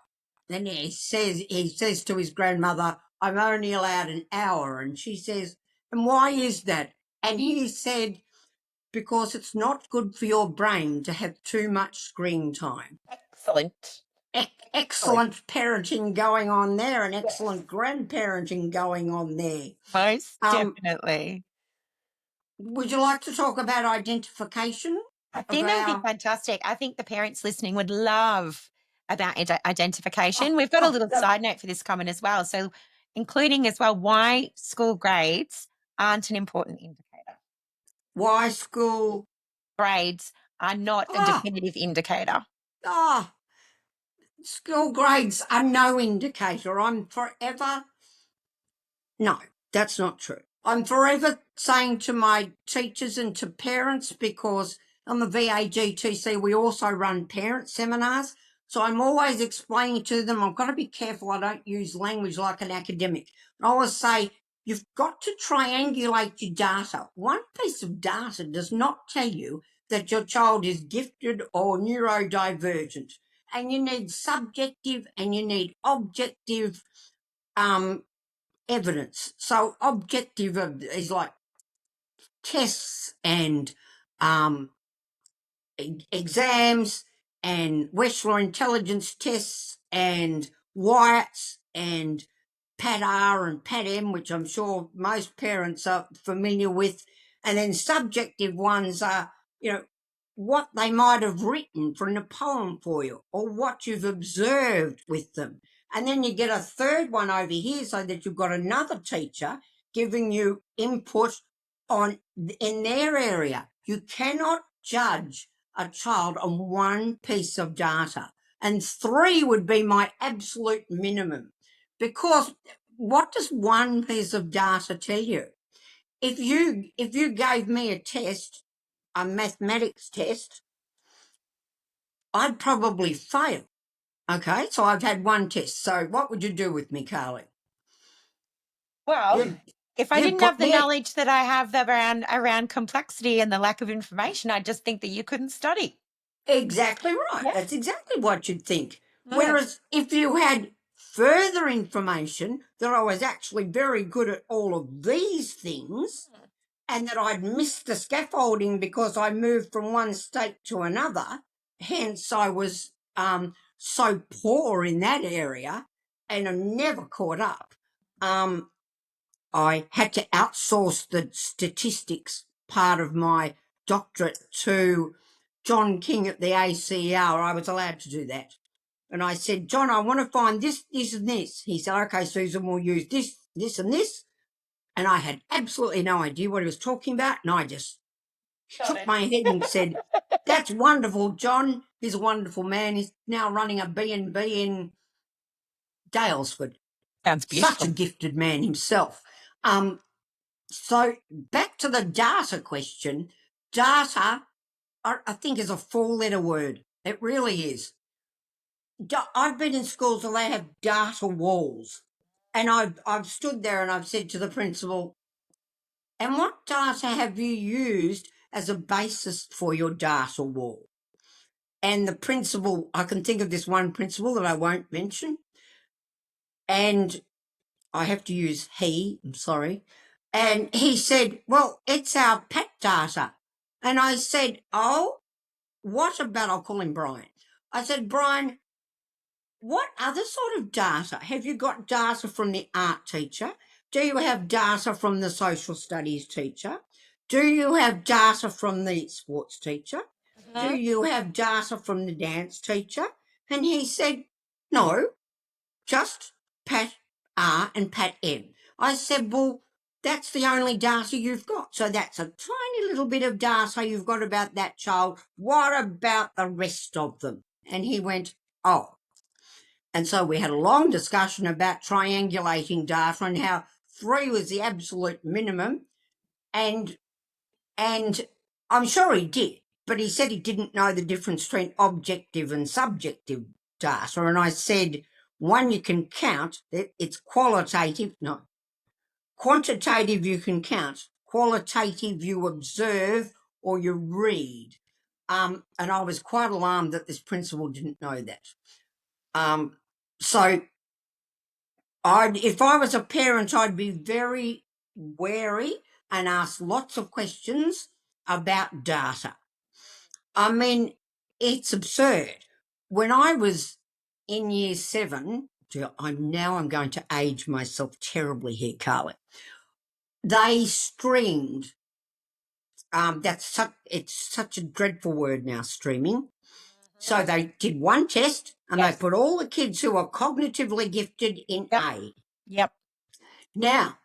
Then he says to his grandmother, I'm only allowed an hour. And she says, and why is that? And he said, because it's not good for your brain to have too much screen time. Excellent. Excellent parenting going on there, and Yes. excellent grandparenting going on there. Most definitely. Would you like to talk about identification? I think that would be fantastic. I think the parents listening would love about identification. We've got a little side note for this comment as well. So, including as well why school grades aren't an important indicator. Why school Grades are not a definitive indicator. Ah, School grades are no indicator. No, that's not true. I'm forever saying to my teachers and to parents, because on the VAGTC we also run parent seminars. So I'm always explaining to them, I've got to be careful I don't use language like an academic. I always say, you've got to triangulate your data. One piece of data does not tell you that your child is gifted or neurodivergent. And you need subjective and you need objective evidence. So objective is like tests and exams and Wechsler intelligence tests and Wyatt's and Pat R and Pat M, which I'm sure most parents are familiar with. And then subjective ones are, what they might have written in a poem for you or what you've observed with them. And then you get a third one over here so that you've got another teacher giving you input on in their area. You cannot judge a child on one piece of data. And 3 would be my absolute minimum. Because what does one piece of data tell you? If you gave me a test, a mathematics test, I'd probably fail. Okay, so I've had one test. So what would you do with me, Carly? Well, if I you'd didn't have put the me knowledge that I have around complexity and the lack of information, I'd just think that you couldn't study. exactly right. Yeah. That's exactly what you'd think. Mm. Whereas if you had further information that I was actually very good at all of these things, and that I'd missed the scaffolding because I moved from one state to another, hence I was so poor in that area and I never caught up. I had to outsource the statistics part of my doctorate to John King at the ACR. I was allowed to do that. And I said, John, I want to find this, this, and this. He said, okay, Susan, we'll use this, this, and this. And I had absolutely no idea what he was talking about. And I just shook my head and said, that's wonderful, John. He's a wonderful man. He's now running a B&B in Dalesford. Sounds beautiful. Such a gifted man himself. So back to the data question. Data, I think, is a 4-letter word. It really is. I've been in schools where they have data walls. And I've stood there and I've said to the principal, and what data have you used as a basis for your data wall? And the principal, I can think of this one principal that I won't mention, and I have to use he, I'm sorry. And he said, well, it's our pet data. And I said, oh, what about, I'll call him Brian. I said, Brian, what other sort of data? Have you got data from the art teacher? Do you have data from the social studies teacher? Do you have data from the sports teacher? Do you have data from the dance teacher? And he said, no, just Pat R and Pat M. I said, well, that's the only data you've got. So that's a tiny little bit of data you've got about that child. What about the rest of them? And he went, oh. And so we had a long discussion about triangulating data and how 3 was the absolute minimum. And I'm sure he did, but he said he didn't know the difference between objective and subjective data. And I said, one you can count, it's qualitative, no, quantitative you can count, qualitative you observe or you read. And I was quite alarmed that this principal didn't know that. So if I was a parent, I'd be very wary and ask lots of questions about data. I mean, it's absurd. When I was in year 7, I'm going to age myself terribly here, Carly. They streamed. It's such a dreadful word now, streaming. So they did one test and they put all the kids who are cognitively gifted in A. Yep. Now,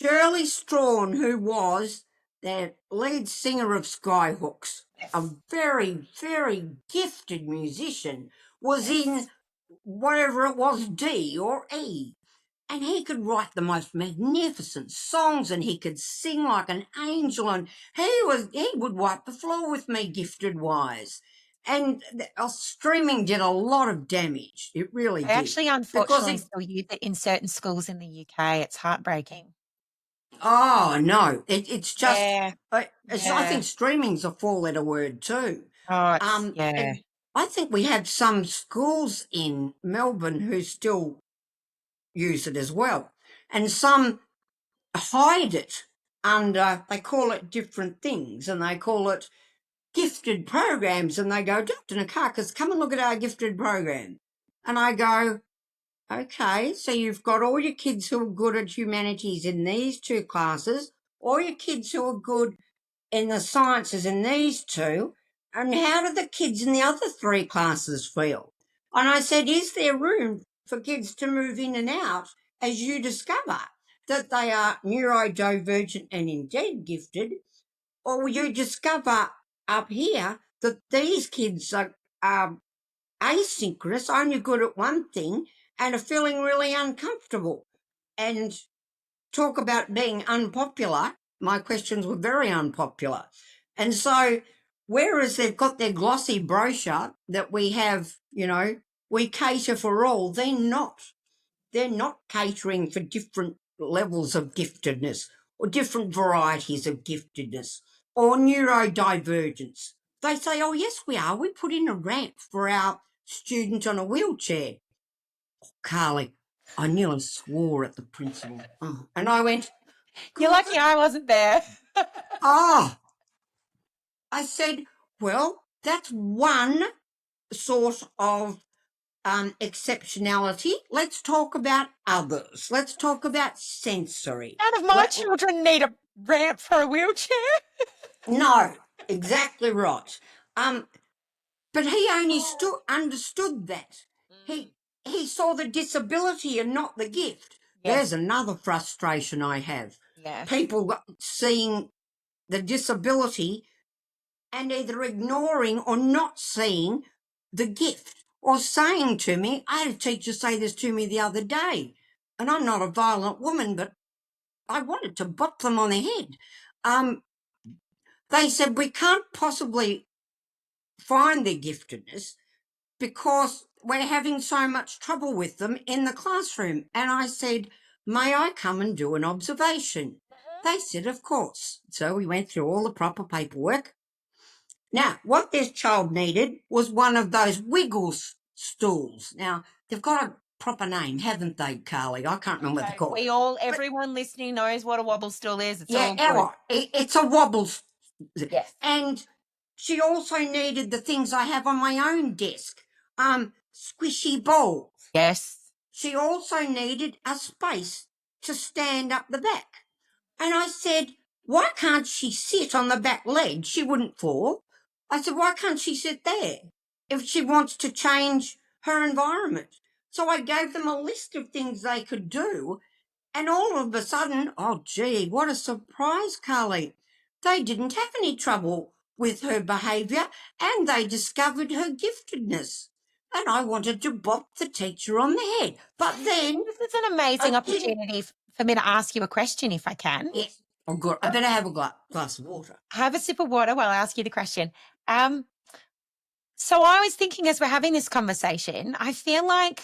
Shirley Strawn, who was the lead singer of Skyhooks, a very, very gifted musician, was in whatever it was, D or E. And he could write the most magnificent songs, and he could sing like an angel, and he would wipe the floor with me, gifted wise. And streaming did a lot of damage. It really I did. actually Because unfortunately still use it in certain schools in the UK. It's heartbreaking. oh no, it's just, Yeah, I yeah. think streaming's a four-letter word too. Oh, it's yeah. And I think we have some schools in Melbourne who still use it as well. And some hide it under, they call it different things, and they call it gifted programs. And they go, Dr. Nikakis, come and look at our gifted program. And I go, okay, so you've got all your kids who are good at humanities in these two classes, all your kids who are good in the sciences in these two, and how do the kids in the other three classes feel? And I said, is there room for kids to move in and out as you discover that they are neurodivergent and indeed gifted, or will you discover up here that these kids are asynchronous, only good at one thing, and are feeling really uncomfortable? And talk about being unpopular, my questions were very unpopular. And so, whereas they've got their glossy brochure that we have, we cater for all, they're not. They're not catering for different levels of giftedness or different varieties of giftedness or neurodivergence. They say, oh, yes, we are. We put in a ramp for our student on a wheelchair. Carly, I nearly swore at the principal. Oh, and I went, You're God, lucky I wasn't there. oh, I said, well, that's one sort of exceptionality. Let's talk about others. Let's talk about sensory. None of my children need a ramp for a wheelchair. No, exactly right. But he only understood that. He saw the disability and not the gift. Yes. There's another frustration I have. Yes. People seeing the disability and either ignoring or not seeing the gift, or saying to me, I had a teacher say this to me the other day, and I'm not a violent woman, but I wanted to bop them on the head. They said, we can't possibly find their giftedness because we're having so much trouble with them in the classroom. And I said, may I come and do an observation? They said, of course. So we went through all the proper paperwork. Now, what this child needed was one of those wiggle stools. Now, they've got a proper name, haven't they, Carly? I can't remember what they're called. Everyone listening knows what a wobble stool is. It's all Yeah, good. it's a wobble. Yes. And she also needed the things I have on my own desk. Squishy balls. Yes. She also needed a space to stand up the back. And I said, why can't she sit on the back ledge? She wouldn't fall. I said, why can't she sit there if she wants to change her environment? So I gave them a list of things they could do. And all of a sudden, oh, gee, what a surprise, Carly. They didn't have any trouble with her behaviour and they discovered her giftedness. And I wanted to bop the teacher on the head. But then... This is an amazing opportunity for me to ask you a question, if I can. Yes. Oh, good. I better have a glass of water. Have a sip of water while I ask you the question. So I was thinking as we're having this conversation, I feel like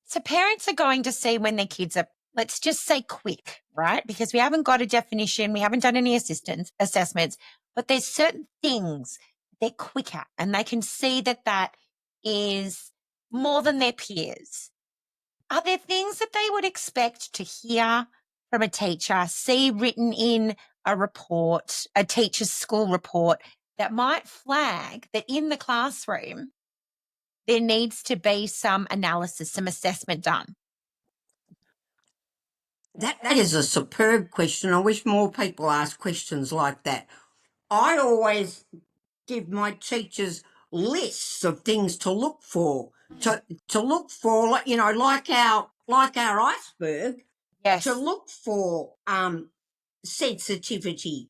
so parents are going to see when their kids are, let's just say quick, right? Because we haven't got a definition, we haven't done any assessments, but there's certain things they're quick at and they can see that that is more than their peers. Are there things that they would expect to hear from a teacher, see written in a report, a teacher's school report, that might flag that in the classroom there needs to be some analysis, some assessment done? That is a superb question. I wish more people asked questions like that. I always give my teachers lists of things to look for, to look for, like our iceberg, Yes. to look for sensitivity,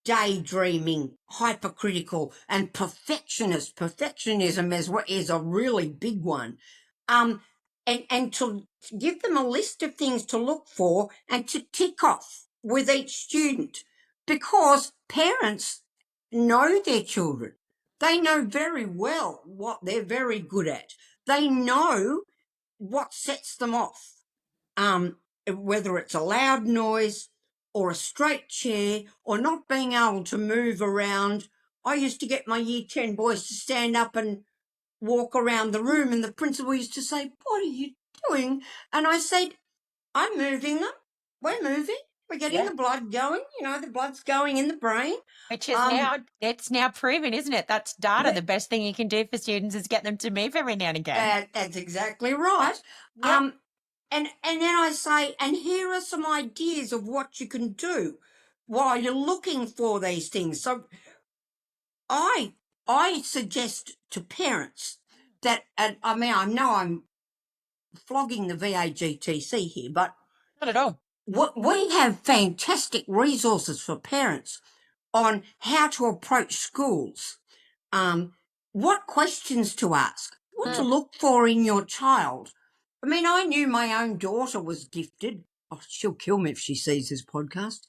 daydreaming, hypercritical, and perfectionist. Perfectionism is a really big one. And to give them a list of things to look for and to tick off with each student, because parents know their children. They know very well what they're very good at. They know what sets them off, whether it's a loud noise or a straight chair or not being able to move around. I used to get my year 10 boys to stand up and walk around the room, and the principal used to say, "What are you doing?" And I said, "I'm moving them. We're moving. We're getting Yeah. the blood going. The blood's going in the brain." Which is Um, it's now proven, isn't it? That's data. yeah, The best thing you can do for students is get them to move every now and again. that's exactly right. Yeah. And then I say, and here are some ideas of what you can do while you're looking for these things. So I suggest to parents that, and I mean, I know I'm flogging the VAGTC here, but Not at all. we have fantastic resources for parents on how to approach schools, what questions to ask, what to look for in your child. I mean, I knew my own daughter was gifted. Oh, she'll kill me if she sees this podcast.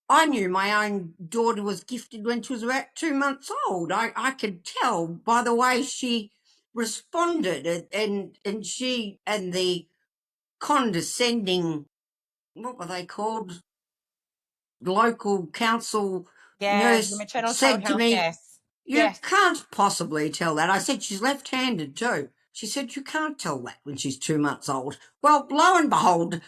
I knew my own daughter was gifted when she was about 2 months old. I could tell by the way she responded, and she and the condescending, what were they called? Local council Yeah, the nurse maternal child said to health me, nurse. "You Yes. can't possibly tell that." I said, "She's left-handed too." She said, "You can't tell that when she's 2 months old." Well, lo and behold,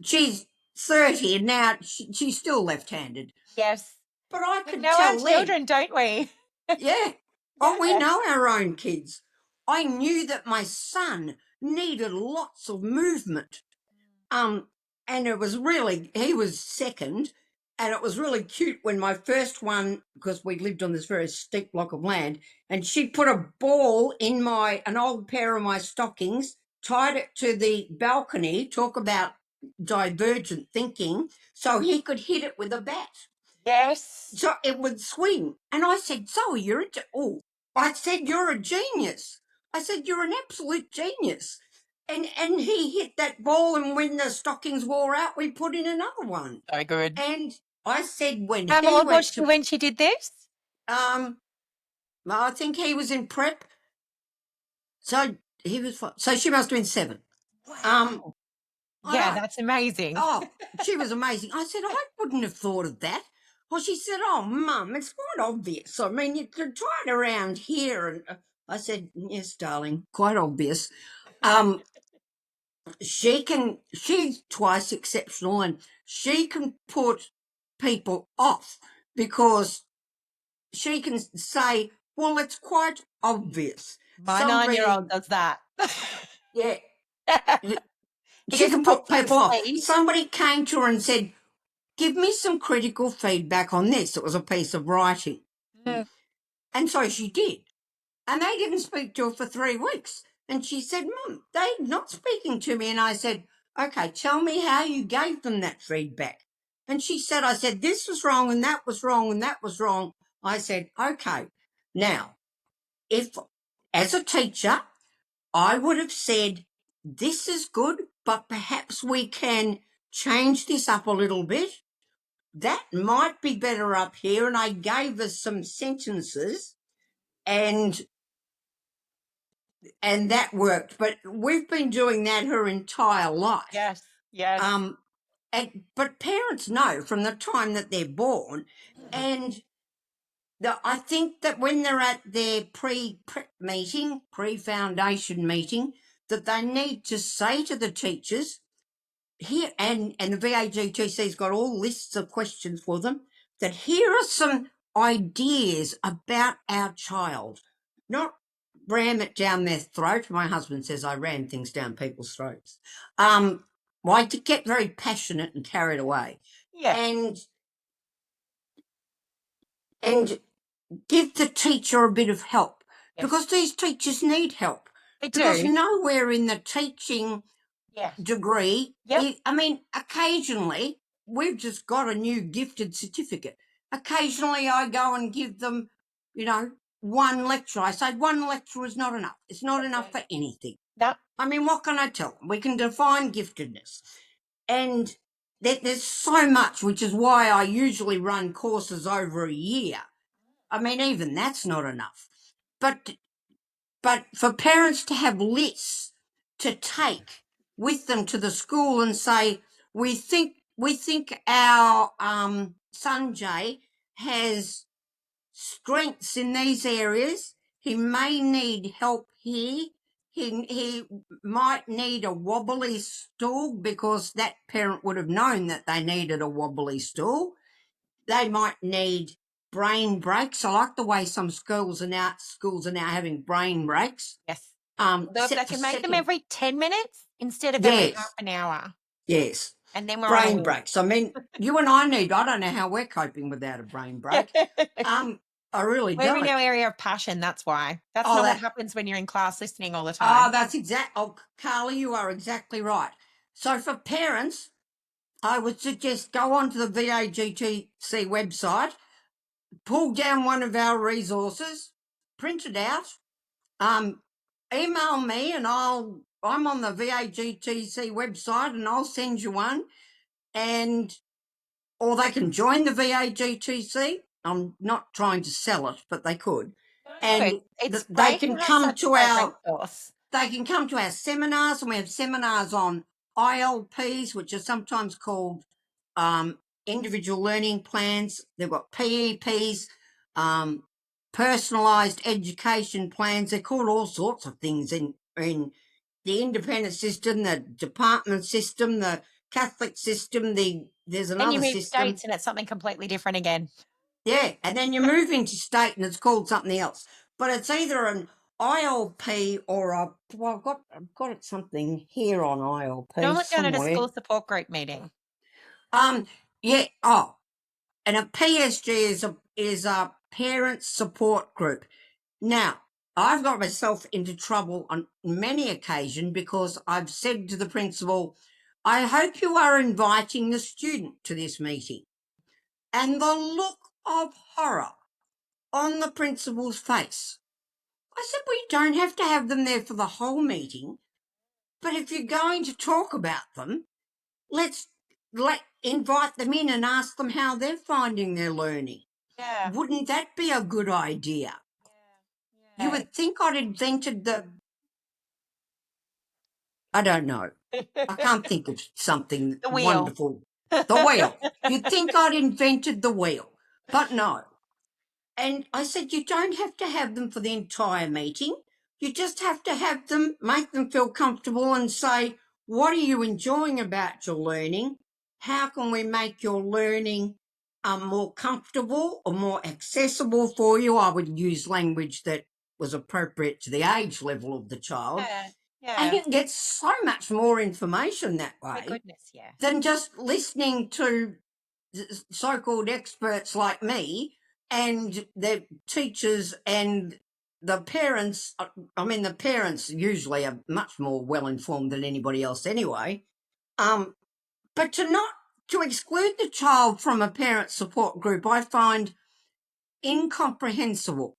she's 30 and now she's still left-handed. Yes. But I We could know our tell then. children, don't we? Yeah. Oh, we Yeah. know our own kids. I knew that my son needed lots of movement. And it was really, he was second, and it was really cute when my first one, because we lived on this very steep block of land, and she put a ball in an old pair of my stockings, tied it to the balcony, talk about divergent thinking, so he could hit it with a bat. Yes. So it would swing. And I said, "Zoe, I said, you're a genius. I said, you're an absolute genius." And he hit that ball, and when the stockings wore out, we put in another one. So good. And I said, when How he old was went she to, when she did this? I think he was in prep. So he was, so she must have been 7. Wow. I Yeah, know. that's amazing. Oh, she was amazing. I said, "I wouldn't have thought of that." Well, she said, "Oh, Mum, it's quite obvious. I mean, you could try it around here." And I said, "Yes, darling, quite obvious." Um, she's twice exceptional, and she can put people off because she can say, "Well, it's quite obvious." My Somebody, 9-year-old does that. yeah, He she just can put pops in his people off. sleeve. Somebody came to her and said, "Give me some critical feedback on this." It was a piece of writing. Mm. And so she did. And they didn't speak to her for 3 weeks. And she said, "Mum, they're not speaking to me." And I said, "Okay, tell me how you gave them that feedback." And she said, "I said, this was wrong and that was wrong and that was wrong." I said, "Okay, now, if as a teacher, I would have said, this is good, but perhaps we can change this up a little bit. That might be better up here." And I gave her some sentences, and that worked. But we've been doing that her entire life. Yes. Yes. But parents know from the time that they're born, and I think that when they're at their pre-prep meeting, pre-foundation meeting, that they need to say to the teachers, here, and the VAGTC's got all lists of questions for them, that here are some ideas about our child, not ram it down their throat. My husband says I ram things down people's throats. I get very passionate and carried away, Yeah. and give the teacher a bit of help, Yes. because these teachers need help. They Because do. nowhere in the teaching Yes. degree, Yep. I mean, occasionally we've just got a new gifted certificate. Occasionally I go and give them, one lecture. I say one lecture is not enough. It's not enough for anything. That I mean, what can I tell them? We can define giftedness. And there's so much, which is why I usually run courses over a year. I mean, even that's not enough. But for parents to have lists to take with them to the school and say, we think our Sanjay has strengths in these areas. He may need help here. He might need a wobbly stool because that parent would have known that they needed a wobbly stool. They might need brain breaks. I like the way some schools are now having brain breaks. yes. Set They for can make them second. every 10 minutes instead of every half an hour. Yes. And then we're on a Brain win. breaks. I mean, you and I don't know how we're coping without a brain break. I really We're in don't. our area of passion, that's why. That's not what happens when you're in class listening all the time. Carly, you are exactly right. So for parents, I would suggest go onto the VAGTC website, pull down one of our resources, print it out, email me, and I'm on the VAGTC website and I'll send you one, or they can join the VAGTC. I'm not trying to sell it, but they could. And it's they great can to have come such a to great our resource. they can come to our seminars, and we have seminars on ILPs, which are sometimes called individual learning plans. They've got PEPs, personalised education plans. They're called all sorts of things in the independent system, the department system, the Catholic system. There's another Then you move system. states and it's something completely different again. Yeah, and then you move into state and it's called something else. But it's either an ILP or I've got something here on ILP Don't look down at a somewhere. school support group meeting. Yeah. Oh, and a PSG is a parent support group. Now, I've got myself into trouble on many occasions because I've said to the principal, I hope you are inviting the student to this meeting. And the look of horror on the principal's face. I said, we don't have to have them there for the whole meeting, but if you're going to talk about them, let's invite them in and ask them how they're finding their learning. Yeah. Wouldn't that be a good idea? Yeah. You would think I'd invented I don't know. I can't think of something The wheel. wonderful. The wheel. You'd think I'd invented the wheel, but no. And I said, you don't have to have them for the entire meeting. You just have to have them, make them feel comfortable and say, what are you enjoying about your learning? How can we make your learning more comfortable or more accessible for you? I would use language that was appropriate to the age level of the child. Yeah. And you can get so much more information that way. My goodness, yeah. Than just listening to so-called experts like me and the teachers and the parents. I mean, the parents usually are much more well-informed than anybody else anyway. But to exclude the child from a parent support group, I find incomprehensible.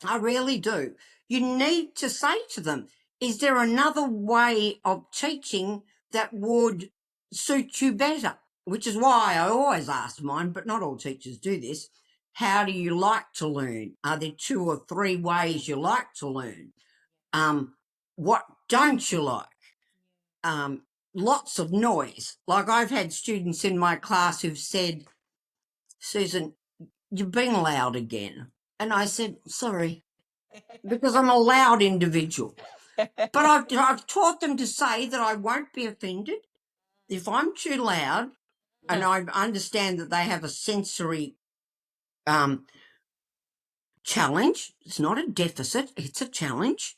I really do. You need to say to them, is there another way of teaching that would suit you better? Which is why I always ask mine, but not all teachers do this. How do you like to learn? Are there 2 or 3 ways you like to learn? What don't you like? Lots of noise. Like I've had students in my class who've said, Susan, you're being loud again. And I said, sorry, because I'm a loud individual. But I've taught them to say that I won't be offended if I'm too loud, and I understand that they have a sensory challenge. It's not a deficit, it's a challenge.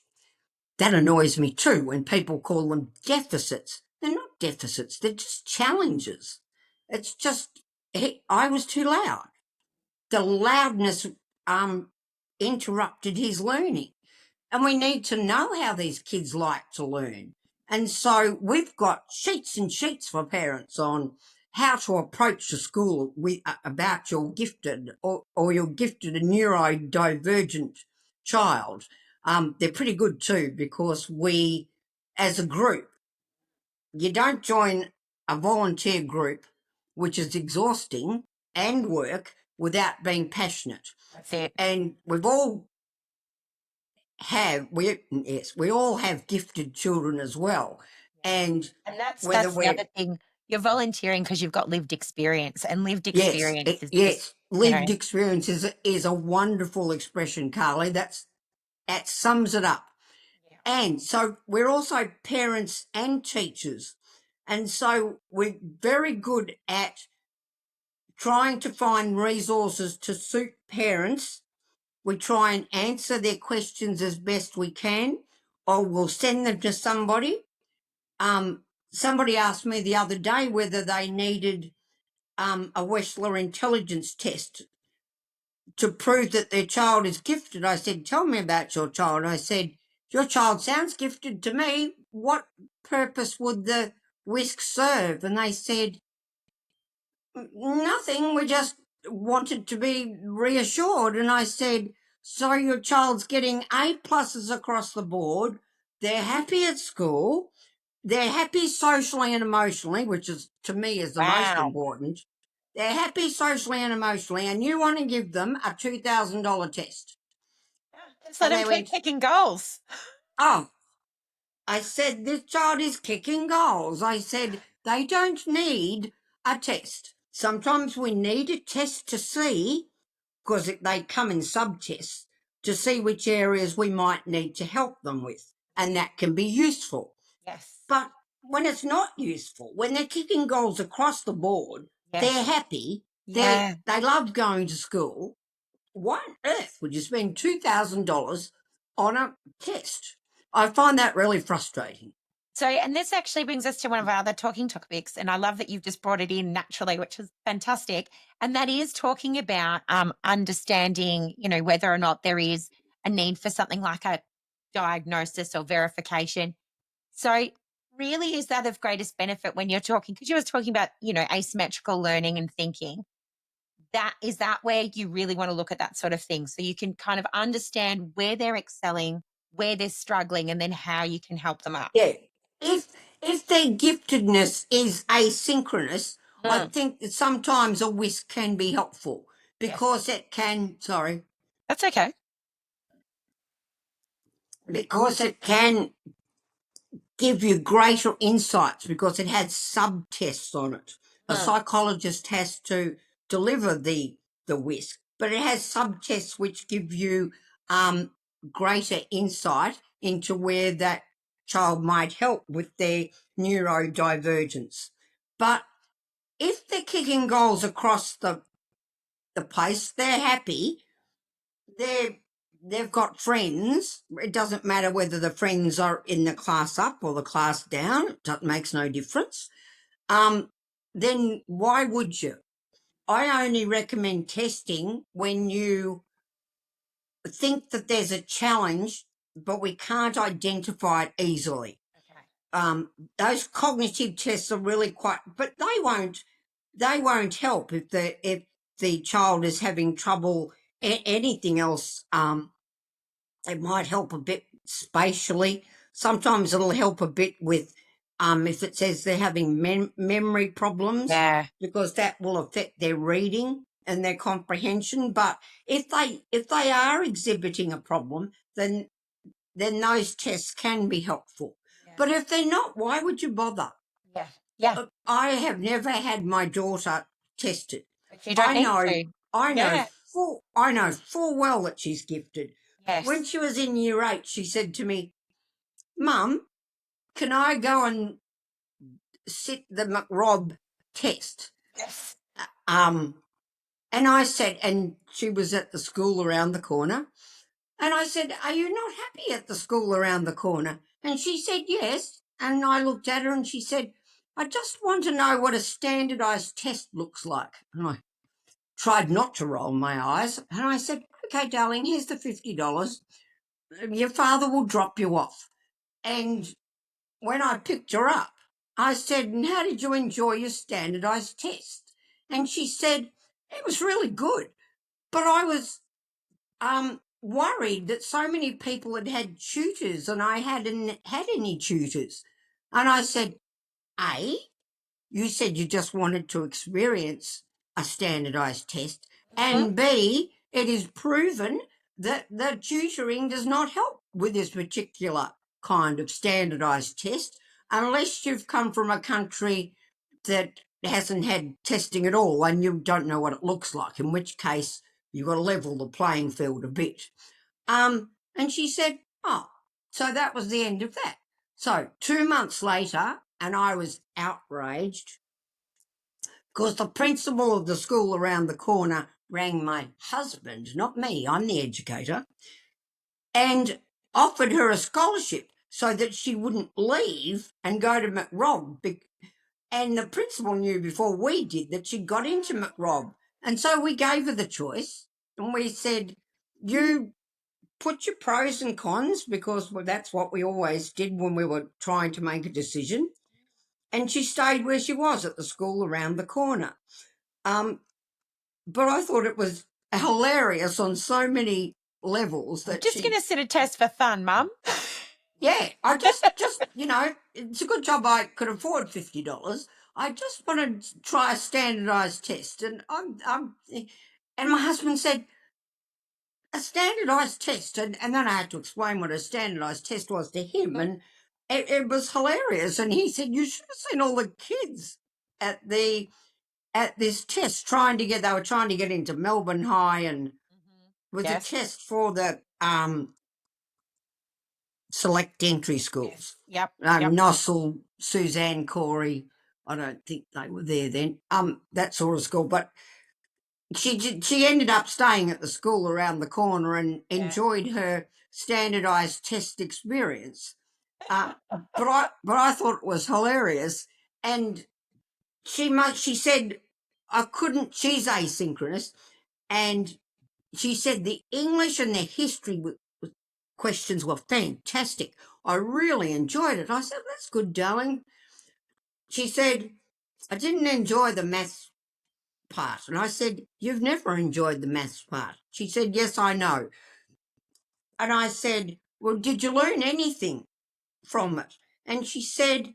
That annoys me too when people call them deficits. They're not deficits, they're just challenges. It's just, I was too loud. The loudness interrupted his learning. And we need to know how these kids like to learn. And so we've got sheets and sheets for parents on how to approach the school with about your gifted or your gifted and neurodivergent child. They're pretty good too, because we, as a group, you don't join a volunteer group, which is exhausting and work, without being passionate. That's it. And we've all we all have gifted children as well. And And whether that's the we're other thing. You're volunteering because you've got lived experience, and lived yes, experience is just, yes, you know, lived experience is a wonderful expression, Carly. That sums it up. yeah. And so we're also parents and teachers. And so we're very good at trying to find resources to suit parents. We try and answer their questions as best we can, or we'll send them to somebody. Somebody asked me the other day whether they needed a Wechsler intelligence test to prove that their child is gifted. I said, tell me about your child. I said, your child sounds gifted to me. What purpose would the whisk serve? And they said, nothing. We just wanted to be reassured. And I said, so your child's getting A pluses across the board. They're happy at school. They're happy socially and emotionally, which is to me is the most Wow. important. They're happy socially and emotionally, and you want to give them a $2,000 test. Just let And them they keep went, kicking goals. oh, I said, this child is kicking goals. I said, they don't need a test. Sometimes we need a test to see, because they come in subtests, to see which areas we might need to help them with. And that can be useful. Yes. But when it's not useful, when they're kicking goals across the board, they're Yes. happy, Yeah. they love going to school. Why on earth would you spend $2,000 on a test? I find that really frustrating. So, and this actually brings us to one of our other talking topics, and I love that you've just brought it in naturally, which is fantastic. And that is talking about understanding, you know, whether or not there is a need for something like a diagnosis or verification. So, really, is that of greatest benefit when you're talking? Because you were talking about, you know, asymmetrical learning and thinking. That is that where you really want to look at that sort of thing, so you can kind of understand where they're excelling, where they're struggling, and then how you can help them up. Yeah. If if their giftedness is asynchronous, I Mm, think that sometimes a whisk can be helpful, yes, because it can that's okay. because it can give you greater insights, because it has subtests on it. A Mm, psychologist has to deliver the whisk, but it has subtests which give you um, greater insight into where that child might help with their neurodivergence. But if they're kicking goals across the place, they're happy. They're they've got friends. It doesn't matter whether the friends are in the class up or the class down. It makes no difference. Then why would you? I only recommend testing when you think that there's a challenge, but we can't identify it easily. okay. Those cognitive tests are really quite, but they won't help if the child is having trouble. Anything else, it might help a bit spatially. Sometimes it'll help a bit with if it says they're having memory problems, Yeah. because that will affect their reading and their comprehension. But if they are exhibiting a problem, then those tests can be helpful. Yeah. But if they're not, why would you bother? Yeah. Yeah. I have never had my daughter tested. But you don't I need know, to. I know Yeah. full well that she's gifted. When Yes. she was in year 8, she said to me, "Mum, can I go and sit the McRob test?" Yes. Um, and I said, and she was at the school around the corner. And I said, "Are you not happy at the school around the corner?" And she said, "Yes." And I looked at her and she said, "I just want to know what a standardized test looks like." And I tried not to roll my eyes. And I said, "Okay, darling, here's the $50. Your father will drop you off." And when I picked her up, I said, and how did you enjoy your standardised test? And she said, it was really good. But I was worried that so many people had had tutors and I hadn't had any tutors. And I said, A, you said you just wanted to experience a standardised test. Mhm. And B, it is proven that the tutoring does not help with this particular kind of standardised test unless you've come from a country that hasn't had testing at all and you don't know what it looks like, in which case you've got to level the playing field a bit. And she said, oh, so that was the end of that. So 2 months later, and I was outraged because the principal of the school around the corner rang my husband, not me, I'm the educator, and offered her a scholarship so that she wouldn't leave and go to McRob. And the principal knew before we did that she'd got into McRob. And so we gave her the choice and we said, you put your pros and cons, because that's what we always did when we were trying to make a decision. And she stayed where she was at the school around the corner. But I thought it was hilarious on so many levels I'm that just going she, to sit a test for fun, Mum. yeah, I just, it's a good job I could afford $50. I just wanted to try a standardised test. And and my husband said, a standardised test. And then I had to explain what a standardised test was to him. And it was hilarious. And he said, you should have seen all the kids at this test they were trying to get into Melbourne High, and was a Yes. test for the select entry schools. Yes. Yep. Nossal, Suzanne, Corey, I don't think they were there then. That sort of school. But she ended up staying at the school around the corner and enjoyed her standardised test experience. But I thought it was hilarious. And she said she's asynchronous, and she said the English and the history questions were fantastic. I really enjoyed it. I said, that's good, darling. She said, I didn't enjoy the maths part. And I said, you've never enjoyed the maths part. She said, yes, I know. And I said, well, did you learn anything from it? And she said,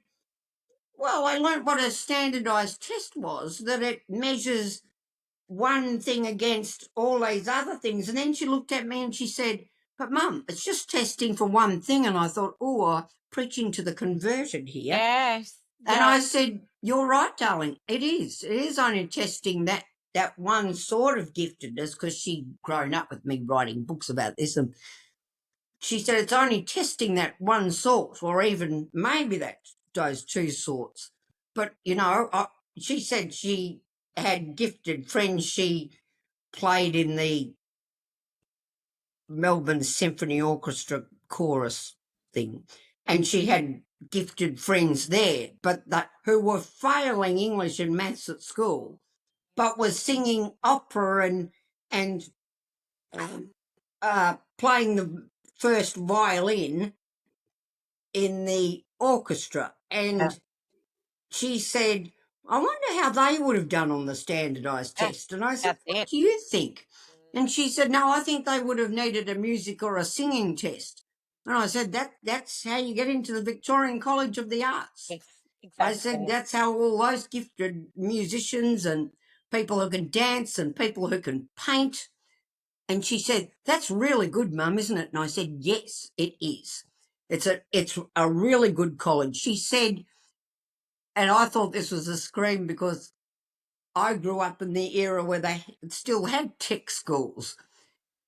well, I learnt what a standardised test was, that it measures one thing against all these other things. And then she looked at me and she said, but Mum, it's just testing for one thing. And I thought, oh, preaching to the converted here. Yes. And I said, you're right, darling. It is. It is only testing that one sort of giftedness, because she'd grown up with me writing books about this. And she said it's only testing that one sort, or even maybe those two sorts. But, she said she had gifted friends. She played in the Melbourne Symphony Orchestra chorus thing, and she had gifted friends there, but who were failing English and maths at school, but was singing opera and playing the first violin in the orchestra. And she said, I wonder how they would have done on the standardised test. And I said, That's what it. do you think? And she said, no, I think they would have needed a music or a singing test. And I said, that's how you get into the Victorian College of the Arts. I said, that's how all those gifted musicians and people who can dance and people who can paint. And she said, that's really good, Mum, isn't it? And I said, yes, it is. It's a really good college. She said, and I thought this was a scream because I grew up in the era where they still had tech schools.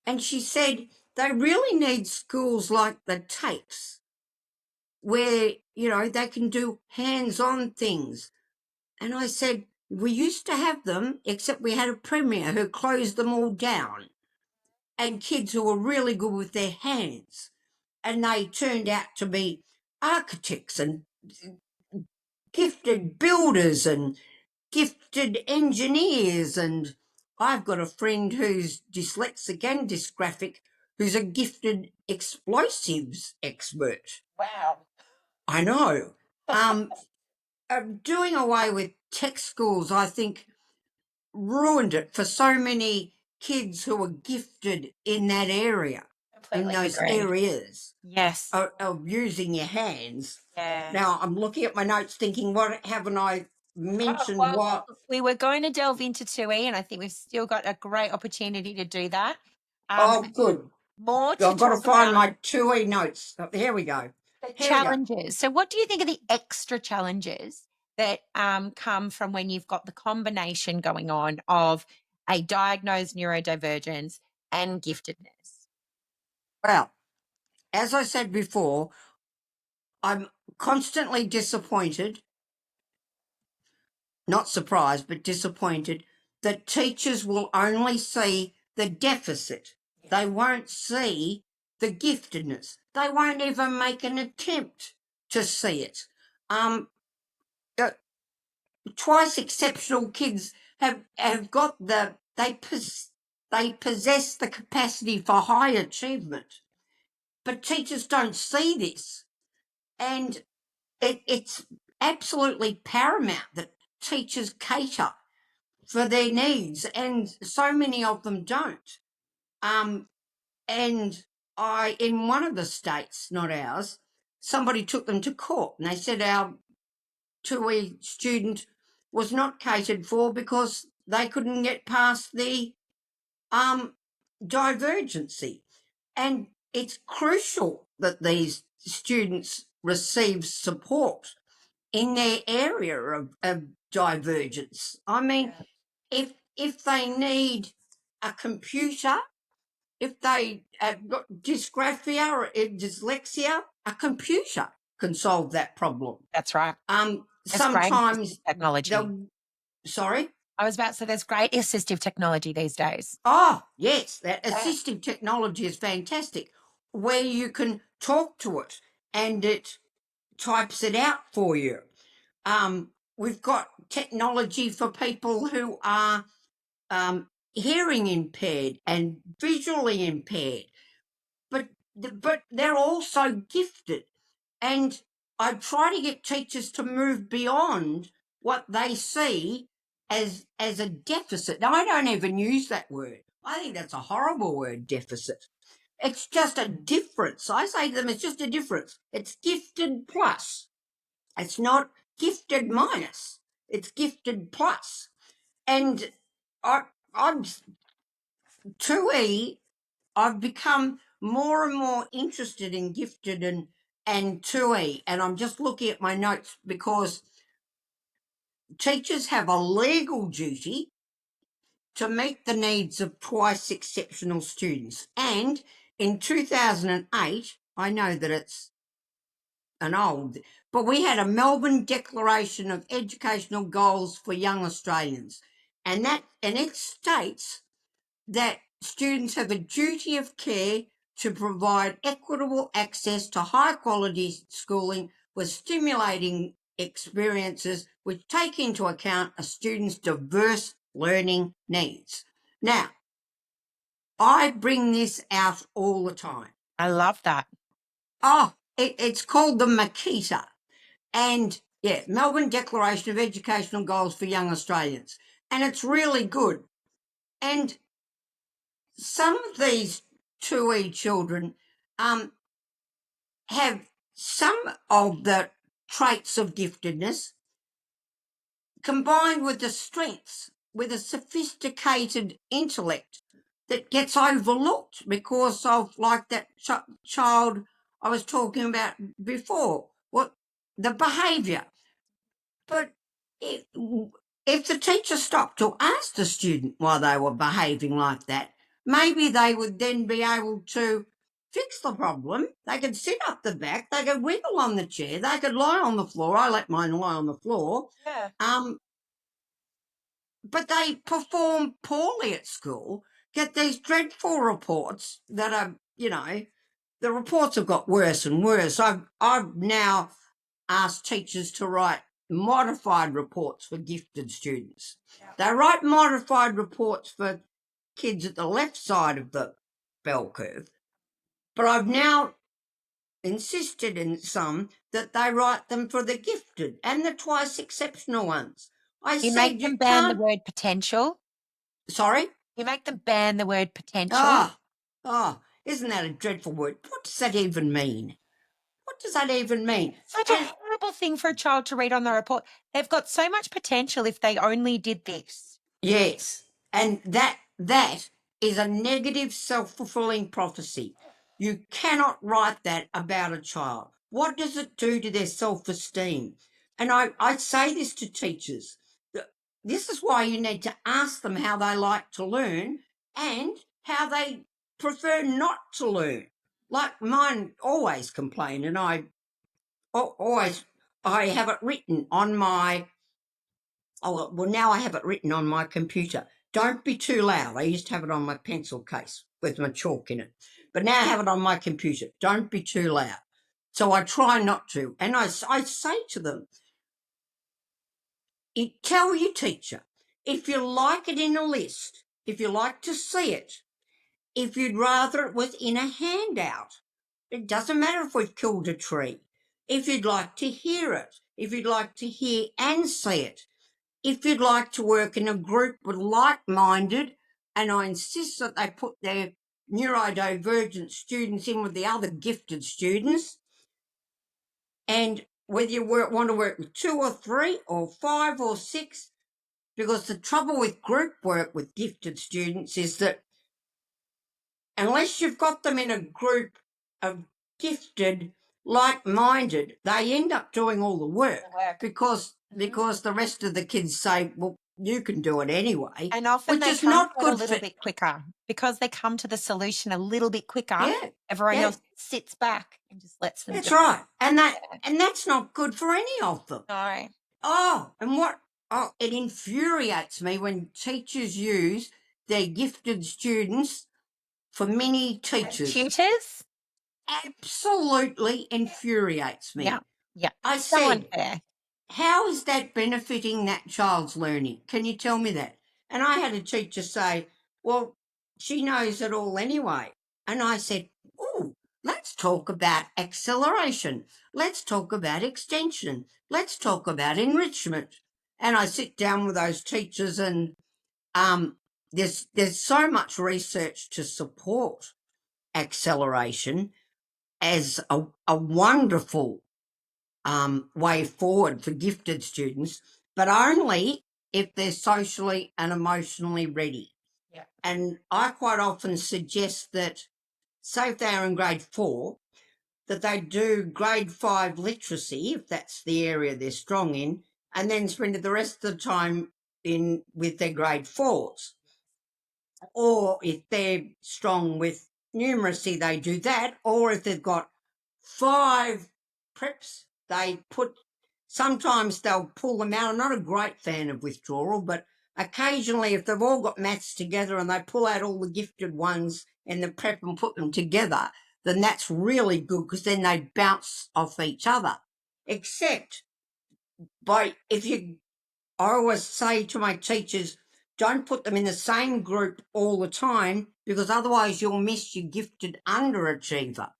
And she said, they really need schools like the TAFEs where, they can do hands-on things. And I said, we used to have them, except we had a premier who closed them all down, and kids who were really good with their hands. And they turned out to be architects and gifted builders and gifted engineers. And I've got a friend who's dyslexic and dysgraphic who's a gifted explosives expert. Wow. I know. doing away with tech schools, I think, ruined it for so many kids who are gifted in that area, in Completely those agree. areas Yes. of using your hands. Yeah. Now, I'm looking at my notes thinking, what haven't I mentioned? Well, What? we were going to delve into 2E, and I think we've still got a great opportunity to do that. Um, Oh, good. More to I've got to talk find about my 2E notes. Oh, here we go. the Here we go. challenges. So, what do you think are the extra challenges that come from when you've got the combination going on of a diagnosed neurodivergence and giftedness? Well, as I said before, I'm constantly disappointed, not surprised, but disappointed that teachers will only see the deficit. They won't see the giftedness. They won't even make an attempt to see it. Um, uh, Twice exceptional kids have got they possess the capacity for high achievement, but teachers don't see this, and it's absolutely paramount that teachers cater for their needs, and so many of them don't. And in one of the states, not ours, somebody took them to court, and they said our 2E student was not catered for because they couldn't get past the divergency. And it's crucial that these students receive support in their area of divergence. I mean, if they need a computer, if they have got dysgraphia or dyslexia, a computer can solve that problem. That's right. There's great assistive Sometimes technology. they'll, sorry? I was about to say there's great assistive technology these days. Oh, yes, that Yeah. assistive technology is fantastic, where you can talk to it and it types it out for you. We've got technology for people who are hearing impaired and visually impaired, but they're also gifted. And I try to get teachers to move beyond what they see as a deficit. Now, I don't even use that word. I think that's a horrible word, deficit. It's just a difference. I say to them, it's just a difference. It's gifted plus. It's not gifted minus. It's gifted plus. And I'm 2E, I've become more and more interested in gifted and 2E. And I'm just looking at my notes because teachers have a legal duty to meet the needs of twice exceptional students. And in 2008, I know that it's an old, but we had a Melbourne Declaration of Educational Goals for Young Australians. And it states that students have a duty of care to provide equitable access to high quality schooling with stimulating experiences which take into account a student's diverse learning needs. Now, I bring this out all the time. I love that. Oh, it's called the Makita. And yeah, Melbourne Declaration of Educational Goals for Young Australians. And it's really good. And some of these 2E children have some of the traits of giftedness combined with the strengths, with a sophisticated intellect that gets overlooked because of, like that child I was talking about before, what the behaviour. But if the teacher stopped to ask the student why they were behaving like that, maybe they would then be able to fix the problem. They could sit up the back, they could wiggle on the chair, they could lie on the floor. I let mine lie on the floor. Yeah. But they perform poorly at school, get these dreadful reports that are, the reports have got worse and worse. I've now asked teachers to write modified reports for gifted students. Yeah. They write modified reports for kids at the left side of the bell curve. But I've now insisted in some that they write them for the gifted and the twice exceptional ones. I You make said you them ban the can't. word potential. Sorry? You make them ban the word potential. Ah, isn't that a dreadful word? What does that even mean? What does that even mean? Such a And horrible thing for a child to read on the report. They've got so much potential if they only did this. yes, and that is a negative self-fulfilling prophecy. You cannot write that about a child. What does it do to their self-esteem? And I say this to teachers. This is why you need to ask them how they like to learn and how they prefer not to learn. Like mine always complain, and I have it written on my now I have it written on my computer. Don't be too loud. I used to have it on my pencil case with my chalk in it, but now I have it on my computer. Don't be too loud. So I try not to, and I say to them, tell your teacher if you like it in a list, if you like to see it, if you'd rather it was in a handout. It doesn't matter if we've killed a tree. If you'd like to hear it, if you'd like to hear and see it, if you'd like to work in a group with like-minded, and I insist that they put their neurodivergent students in with the other gifted students, and whether you want to work with 2 or 3 or 5 or 6, because the trouble with group work with gifted students is that unless you've got them in a group of gifted, like-minded, they end up doing all the work because the rest of the kids say, well, you can do it anyway, And often which they is come not to it a good little for. bit quicker because they come to the solution a little bit quicker. Yeah, Everyone yeah, else sits back and just lets them that's do it. right, and Yeah. that's not good for any of them. No. And it infuriates me when teachers use their gifted students for mini teachers. Tutors? Absolutely infuriates Yeah. me. Yeah. I So said, unfair. how is that benefiting that child's learning? Can you tell me that? And I had a teacher say, well, she knows it all anyway. And I said, oh, let's talk about acceleration. Let's talk about extension. Let's talk about enrichment. And I sit down with those teachers, and there's so much research to support acceleration as a wonderful way forward for gifted students, but only if they're socially and emotionally ready. Yeah. And I quite often suggest that, say if they're in grade 4, that they do grade 5 literacy, if that's the area they're strong in, and then spend the rest of the time in with their grade 4s. Or if they're strong with numeracy, they do that. Or if they've got 5 preps, sometimes they'll pull them out. I'm not a great fan of withdrawal, but occasionally if they've all got maths together and they pull out all the gifted ones in the prep and put them together, then that's really good because then they bounce off each other. Except I always say to my teachers, don't put them in the same group all the time because otherwise you'll miss your gifted underachiever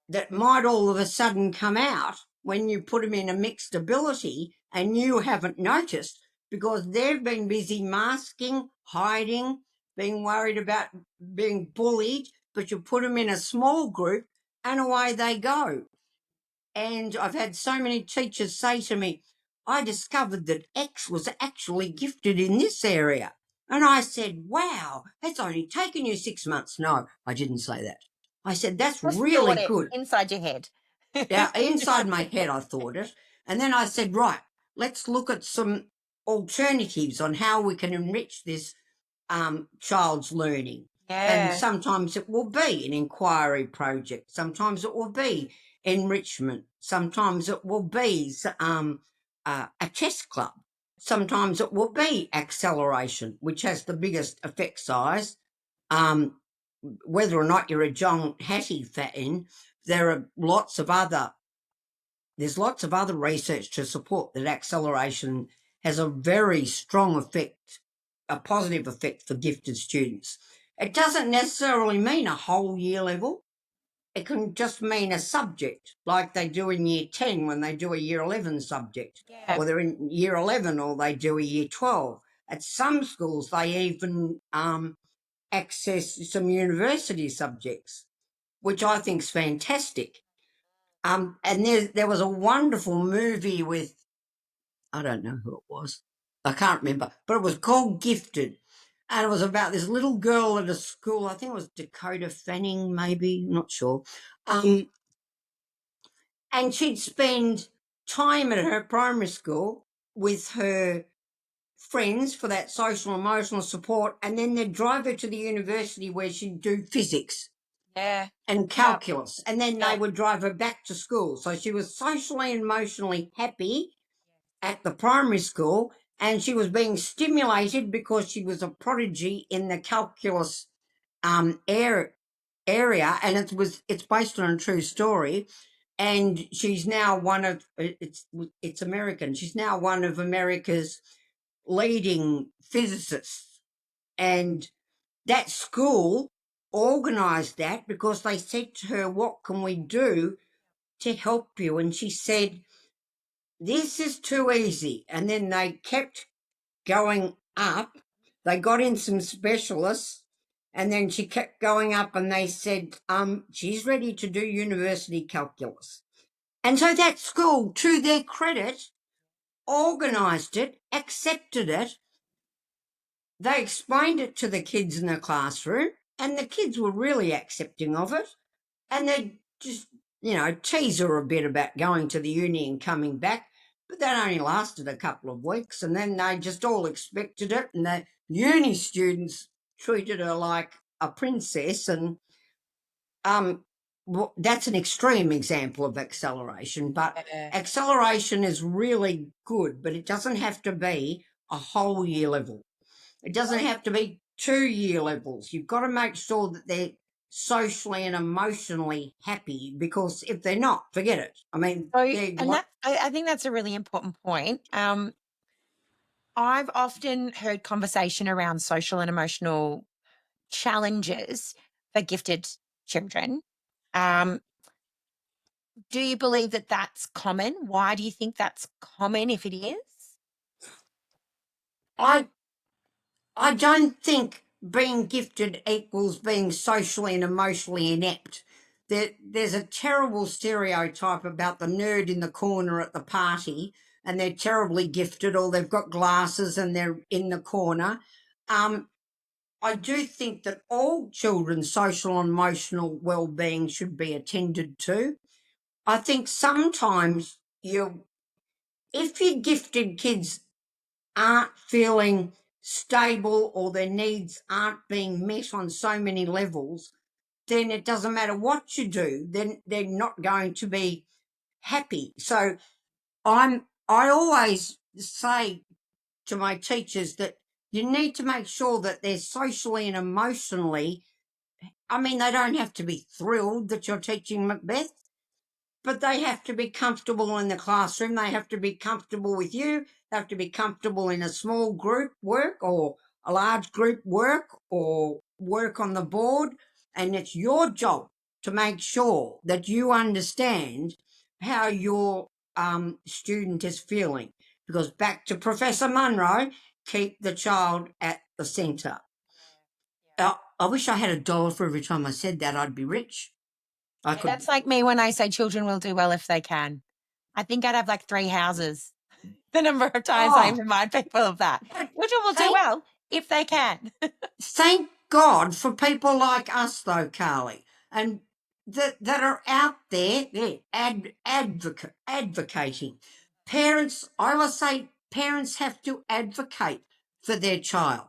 that might all of a sudden come out when you put them in a mixed ability and you haven't noticed because they've been busy masking, hiding, being worried about being bullied, but you put them in a small group and away they go. And I've had so many teachers say to me, I discovered that X was actually gifted in this area. And I said, wow, it's only taken you 6 months. No, I didn't say that. I said, that's Just really thought it good. inside your head. Now, inside my head, I thought it. And then I said, right, let's look at some alternatives on how we can enrich this child's learning. And Yeah. sometimes it will be an inquiry project. Sometimes it will be enrichment. Sometimes it will be a chess club. Sometimes it will be acceleration, which has the biggest effect size. Whether or not you're a John Hattie fan, there's lots of other research to support that acceleration has a very strong effect, a positive effect for gifted students. It doesn't necessarily mean a whole year level. it can just mean a subject, like they do in year 10 when they do a year 11 subject, Yeah. or they're in year 11 or they do a year 12. At some schools, they even access some university subjects, which I think is fantastic. And there was a wonderful movie with, I don't know who it was, I can't remember, but it was called Gifted. And it was about this little girl at a school, I think it was Dakota Fanning, maybe, not sure. And she'd spend time at her primary school with her friends for that social emotional support, and then they'd drive her to the university where she'd do physics Yeah. and Yep. calculus, and then they Yep. would drive her back to school. So she was socially and emotionally happy at the primary school, and she was being stimulated because she was a prodigy in the calculus area, and it's based on a true story. And she's now one of it's American. She's now one of America's leading physicists, and that school organised that because they said to her, "What can we do to help you?" And she said, "This is too easy." And then they kept going up. They got in some specialists, and then she kept going up, and they said, she's ready to do university calculus. And so that school, to their credit, organised it, accepted it. They explained it to the kids in the classroom, and the kids were really accepting of it. And they just, tease her a bit about going to the uni and coming back. But that only lasted a couple of weeks, and then they just all expected it. And the uni students treated her like a princess. And that's an extreme example of acceleration. But Yeah. acceleration is really good, but it doesn't have to be a whole year level. It doesn't have to be 2-year levels. You've got to make sure that they're socially and emotionally happy, because if they're not, forget it. I mean, So, they're and what? I think that's a really important point. I've often heard conversation around social and emotional challenges for gifted children. Um, do you believe that that's common? Why do you think that's common if it is? I I don't think being gifted equals being socially and emotionally inept. There's a terrible stereotype about the nerd in the corner at the party, and they're terribly gifted, or they've got glasses and they're in the corner. I do think that all children's social and emotional well-being should be attended to. I think sometimes if your gifted kids aren't feeling stable, or their needs aren't being met on so many levels, then it doesn't matter what you do, then they're not going to be happy. So I always say to my teachers that you need to make sure that they're socially and emotionally, I mean, they don't have to be thrilled that you're teaching Macbeth, but they have to be comfortable in the classroom. They have to be comfortable with you. They have to be comfortable in a small group work or a large group work or work on the board. And it's your job to make sure that you understand how your student is feeling. Because back to Professor Munro, keep the child at the centre. I wish I had $1 for every time I said that. I'd be rich. I Yeah, could. that's like me when I say children will do well if they can. I think I'd have like 3 houses. The number of times I Oh, remind people of that. but Children will do thank well if they can. thank God for people like us, though, Carly, and that are out there, advocating. Parents, I always say, parents have to advocate for their child.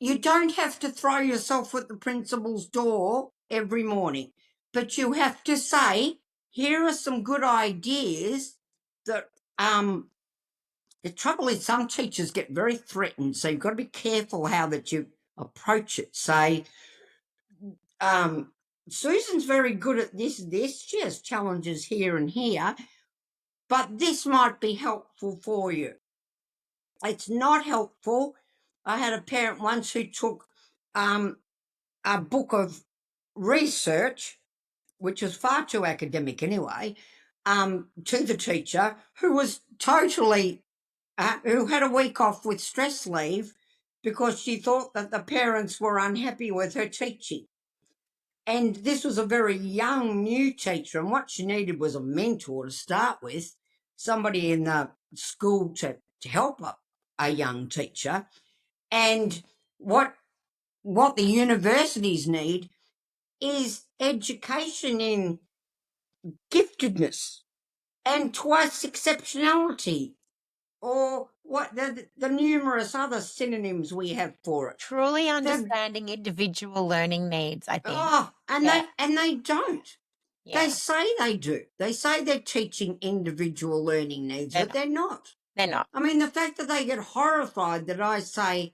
You don't have to throw yourself at the principal's door every morning, but you have to say, here are some good ideas that the trouble is some teachers get very threatened, so you've got to be careful how that you approach it. Say, Susan's very good at this. She has challenges here and here, but this might be helpful for you. It's not helpful. I had a parent once who took a book of research which was far too academic anyway, to the teacher, who was totally, who had a week off with stress leave because she thought that the parents were unhappy with her teaching. And this was a very young, new teacher, and what she needed was a mentor to start with, somebody in the school to help a young teacher. And what the universities need is education in giftedness and twice exceptionality, or what the numerous other synonyms we have for it. Truly understanding individual learning needs, I think. Yeah. They don't. Yeah. They say they do. They say they're teaching individual learning needs, but they're not. They're not. I mean, the fact that they get horrified that I say,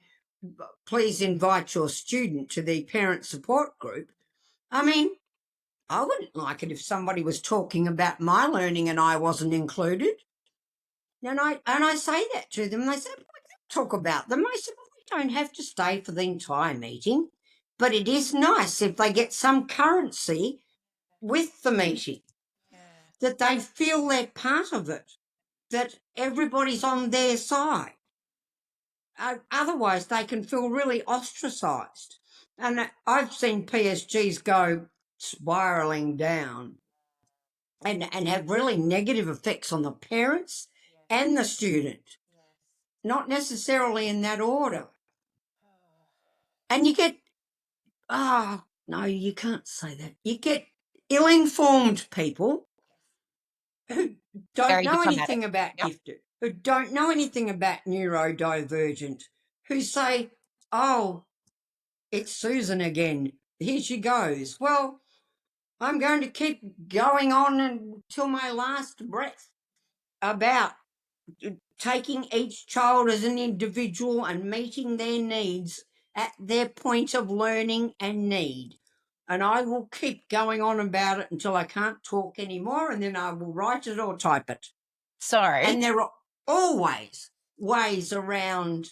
please invite your student to the parent support group. I mean, I wouldn't like it if somebody was talking about my learning and I wasn't included. And I say that to them. They say, we can talk about them. I said, well, we don't have to stay for the entire meeting, but it is nice if they get some currency with the meeting, that they feel they're part of it, that everybody's on their side. Otherwise, they can feel really ostracised. And I've seen PSGs go spiralling down and have really negative effects on the parents and the student, not necessarily in that order. And you get, no, you can't say that. You get ill-informed people who don't know anything about gifted, who don't know anything about neurodivergent, who say, oh, it's Susan again. Here she goes. Well, I'm going to keep going on until my last breath about taking each child as an individual and meeting their needs at their point of learning and need. And I will keep going on about it until I can't talk anymore, and then I will write it or type it. Sorry. And there are always ways around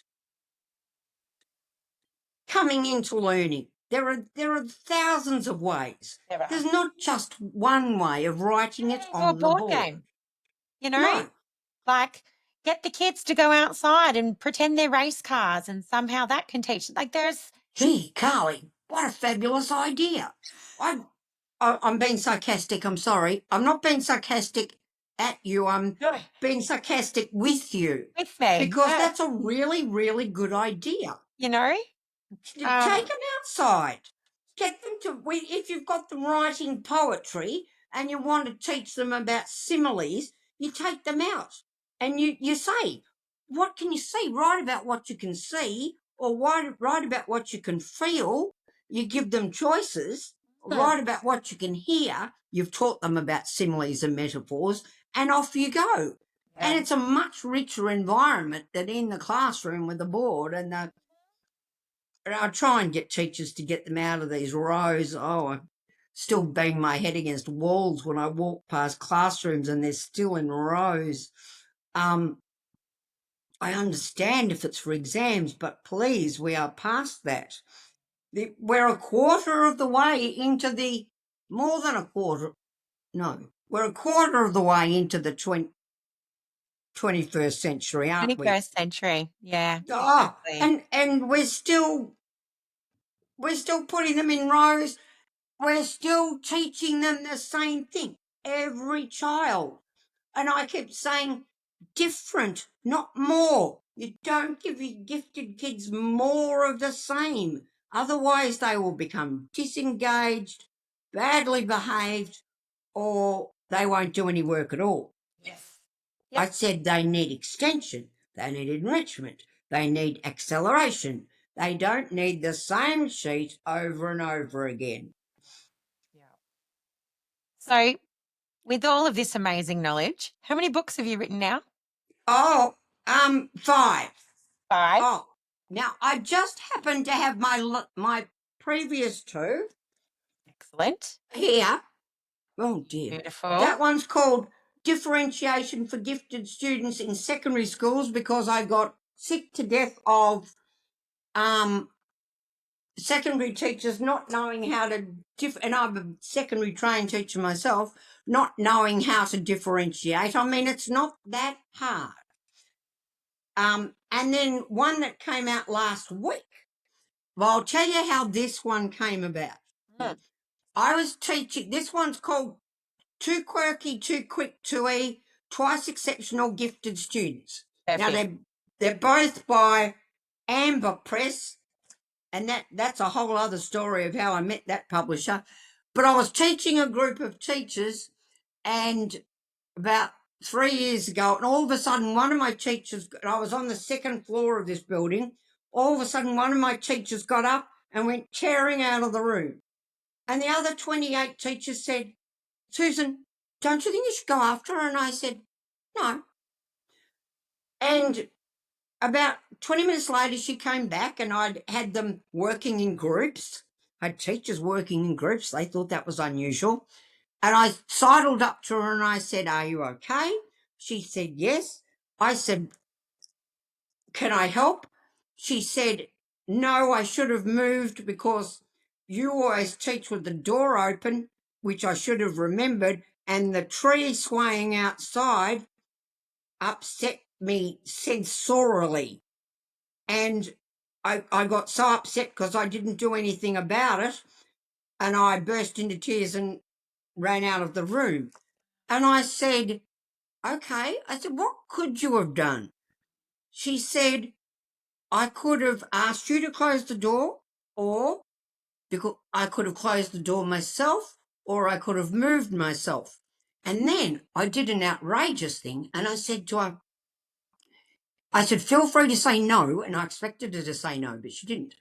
coming into learning. There are thousands of ways. There's not just one way of writing it on the board. Game. You know? No. Like, get the kids to go outside and pretend they're race cars, and somehow that can teach. Like, there's... Gee, Carly, what a fabulous idea. I'm being sarcastic, I'm sorry. I'm not being sarcastic at you. I'm being sarcastic with you. With me. Because that's a really, really good idea. You know? Take them outside. Get them to, if you've got them writing poetry and you want to teach them about similes, you take them out and you say, what can you see? Write about what you can see, or write about what you can feel. You give them choices. Write about what you can hear. You've taught them about similes and metaphors, and off you go. Yeah. And it's a much richer environment than in the classroom with the board and the... I try and get teachers to get them out of these rows. Oh, I still bang my head against walls when I walk past classrooms and they're still in rows. I understand if it's for exams, but please, we are past that. We're a quarter of the way into the... More than a quarter. No, we're a quarter of the way into the 21st century, aren't we? 21st century, yeah. Exactly. And we're still putting them in rows. We're still teaching them the same thing, every child. And I kept saying different, not more. You don't give your gifted kids more of the same. Otherwise, they will become disengaged, badly behaved, or they won't do any work at all. Yes. Yep. I said they need extension, they need enrichment, they need acceleration. They don't need the same sheet over and over again. Yeah. So, with all of this amazing knowledge, how many books have you written now? 5. 5? Oh, now I just happen to have my previous 2. Excellent. Here. Oh, dear. Beautiful. That one's called Differentiation for Gifted Students in Secondary Schools, because I got sick to death of secondary teachers not knowing how to and I'm a secondary trained teacher myself, not knowing how to differentiate. I mean, it's not that hard. And then one that came out last week. Well, I'll tell you how this one came about. I was teaching, this one's called Too Quirky, Too Quick, Too E, Twice Exceptional Gifted Students. Perfect. Now, they're both by Amber Press, and that's a whole other story of how I met that publisher. But I was teaching a group of teachers, and about 3 years ago, and all of a sudden one of my teachers, and I was on the second floor of this building, all of a sudden one of my teachers got up and went tearing out of the room. And the other 28 teachers said, Susan, don't you think you should go after her? And I said, no. And about 20 minutes later, she came back, and I'd had them working in groups. I had teachers working in groups. They thought that was unusual. And I sidled up to her and I said, are you okay? She said, yes. I said, can I help? She said, no, I should have moved because you always teach with the door open, which I should have remembered, and the tree swaying outside upset me sensorially. And I got so upset because I didn't do anything about it, and I burst into tears and ran out of the room. And I said, okay. I said, what could you have done? She said, I could have asked you to close the door, or I could have closed the door myself, or I could have moved myself. And then I did an outrageous thing, and I said to her, I said, feel free to say no, and I expected her to say no, but she didn't.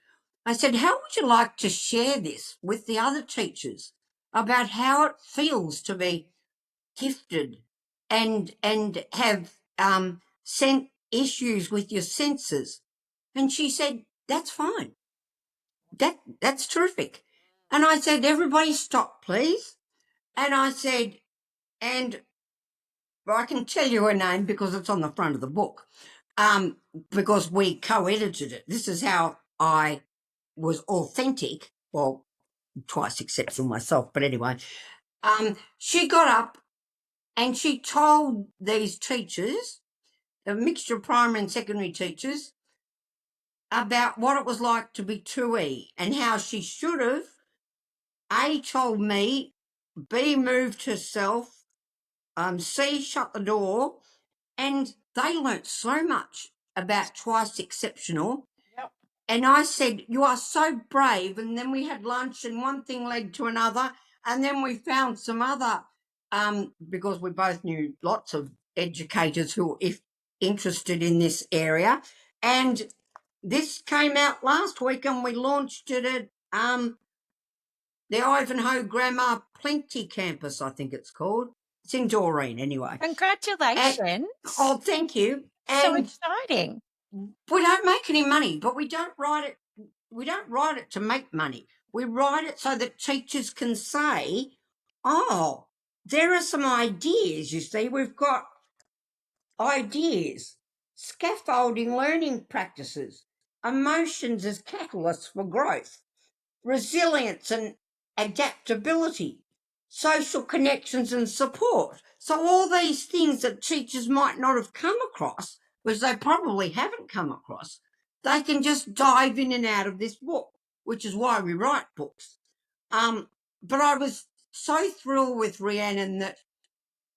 I said, how would you like to share this with the other teachers about how it feels to be gifted and have issues with your senses? And she said, that's fine. That's terrific. And I said, everybody stop, please. And I said, and I can tell you her name because it's on the front of the book, because we co-edited it. This is how I was authentic, well, twice exceptional myself, but anyway. She got up and she told these teachers, a mixture of primary and secondary teachers, about what it was like to be 2E and how she should have, A, told me, B, moved herself, C, shut the door, and they learnt so much about twice exceptional. Yep. And I said, you are so brave. And then we had lunch and one thing led to another. And then we found some other, because we both knew lots of educators who were interested in this area. And this came out last week and we launched it at the Ivanhoe Grammar Plenty Campus, I think it's called. It's in Doreen anyway. Congratulations. Thank you. So And exciting. we don't make any money, but we don't write it. We don't write it to make money. We write it so that teachers can say, oh, there are some ideas, you see. We've got ideas, scaffolding learning practices, emotions as catalysts for growth, resilience and adaptability, social connections and support. So all these things that teachers might not have come across, which they probably haven't come across, they can just dive in and out of this book, which is why we write books. But I was so thrilled with Rhiannon that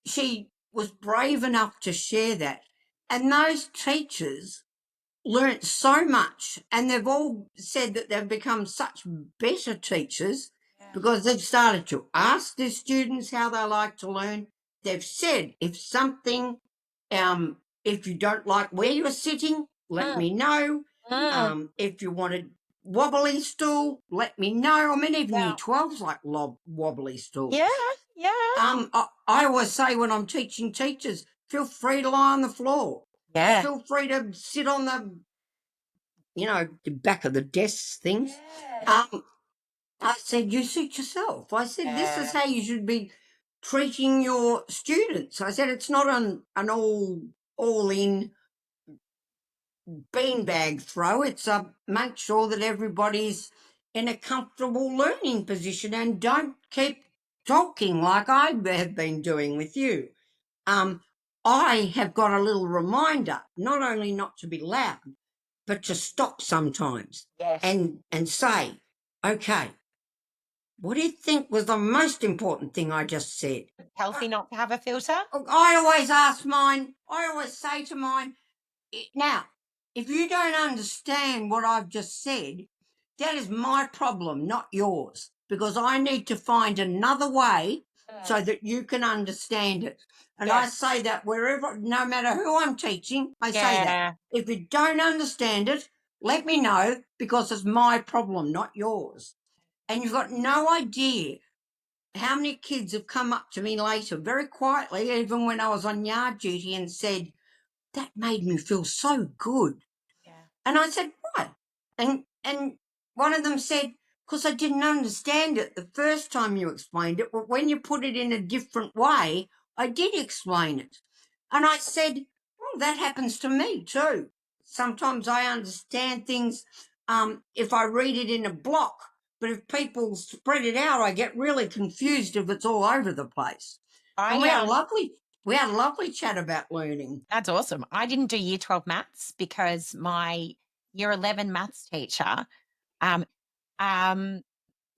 she was brave enough to share that. And those teachers learnt so much, and they've all said that they've become such better teachers because they've started to ask their students how they like to learn. They've said, if something, if you don't like where you're sitting, let me know. If you want a wobbly stool, let me know. I mean, even year 12's like wobbly stools. Yeah. I always say when I'm teaching teachers, feel free to lie on the floor. Yeah. Feel free to sit on the back of the desk things. Yeah. I said, you suit yourself. I said, this is how you should be treating your students. I said, it's not an all-in beanbag throw. It's make sure that everybody's in a comfortable learning position and don't keep talking like I have been doing with you. I have got a little reminder, not only not to be loud, but to stop sometimes Yes. and say, okay, what do you think was the most important thing I just said? Healthy not to have a filter? I always ask mine, I always say to mine, now, if you don't understand what I've just said, that is my problem, not yours, because I need to find another way so that you can understand it. And I Yes. say that wherever, no matter who I'm teaching, I say that. Yeah. If you don't understand it, let me know because it's my problem, not yours. And you've got no idea how many kids have come up to me later, very quietly, even when I was on yard duty, and said, that made me feel so good. Yeah. And I said, why? And one of them said, because I didn't understand it the first time you explained it, but when you put it in a different way, I did explain it. And I said, well, that happens to me too. Sometimes I understand things if I read it in a block, but if people spread it out, I get really confused if it's all over the place. And I we had a lovely chat about learning. That's awesome. I didn't do year 12 maths because my year 11 maths teacher, um, um,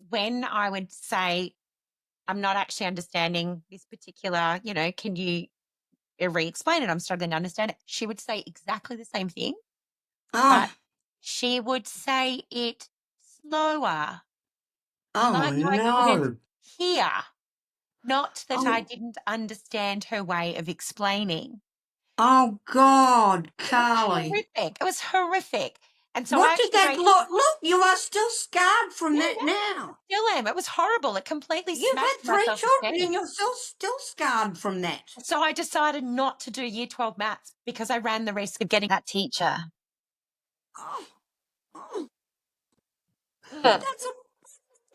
when I would say, I'm not actually understanding this particular, can you re-explain it? I'm struggling to understand it. She would say exactly the same thing, but Oh, she would say it slower, oh like I couldn't no. hear, not that I Oh, didn't understand her way of explaining. oh God, It was Carly. horrific. It was horrific. And so I What did actually that wrote, look? Look, you are still scarred from yeah, that yeah, now. still am. It was horrible. It completely You've smashed had my 3 children self-esteem. and you're still scarred from that. So I decided not to do year 12 maths because I ran the risk of getting that teacher. Oh, oh, Mm, that's a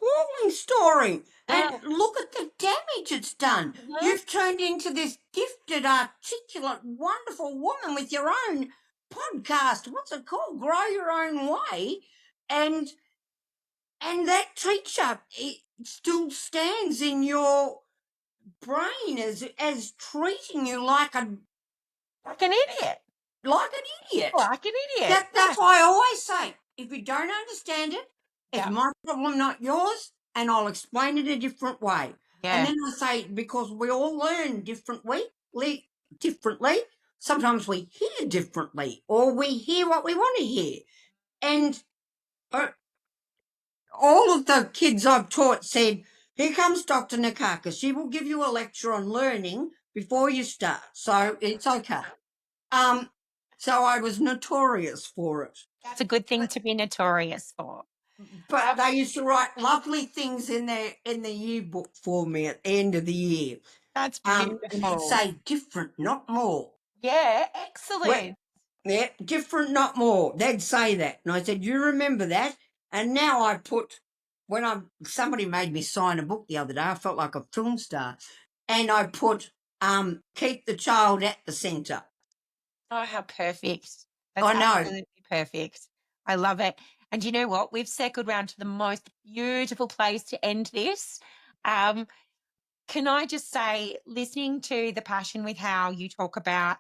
appalling story. And mm, look at the damage it's done. mhm. You've turned into this gifted, articulate, wonderful woman with your own podcast. What's it called? Grow Your Own Way. And that teacher, it still stands in your brain as treating you Like an idiot. like an idiot. Like an idiot. Yeah. That's why I always say, if you don't understand it, it's Yeah. my problem, not yours, and I'll explain it a different way. And Yeah. then I say, because we all learn differently. Sometimes we hear differently, or we hear what we want to hear. And uh, all of the kids I've taught said, here comes Dr. Nikakis. She will give you a lecture on learning before you start. So it's okay. Um, so I was notorious for it. That's a good thing to be notorious for. But Um, they used to write lovely things in the yearbook for me at the end of the year. that's And they'd beautiful. say different, not more. Yeah. Well, Excellent. yeah, different, not more. They'd say that. And I said, you remember that? And now I put, somebody made me sign a book the other day. I felt like a film star. And I put, keep the child at the centre. Oh, how perfect. That's I know. absolutely perfect. I love it. And you know what? We've circled round to the most beautiful place to end this. Um, can I just say, listening to the passion with how you talk about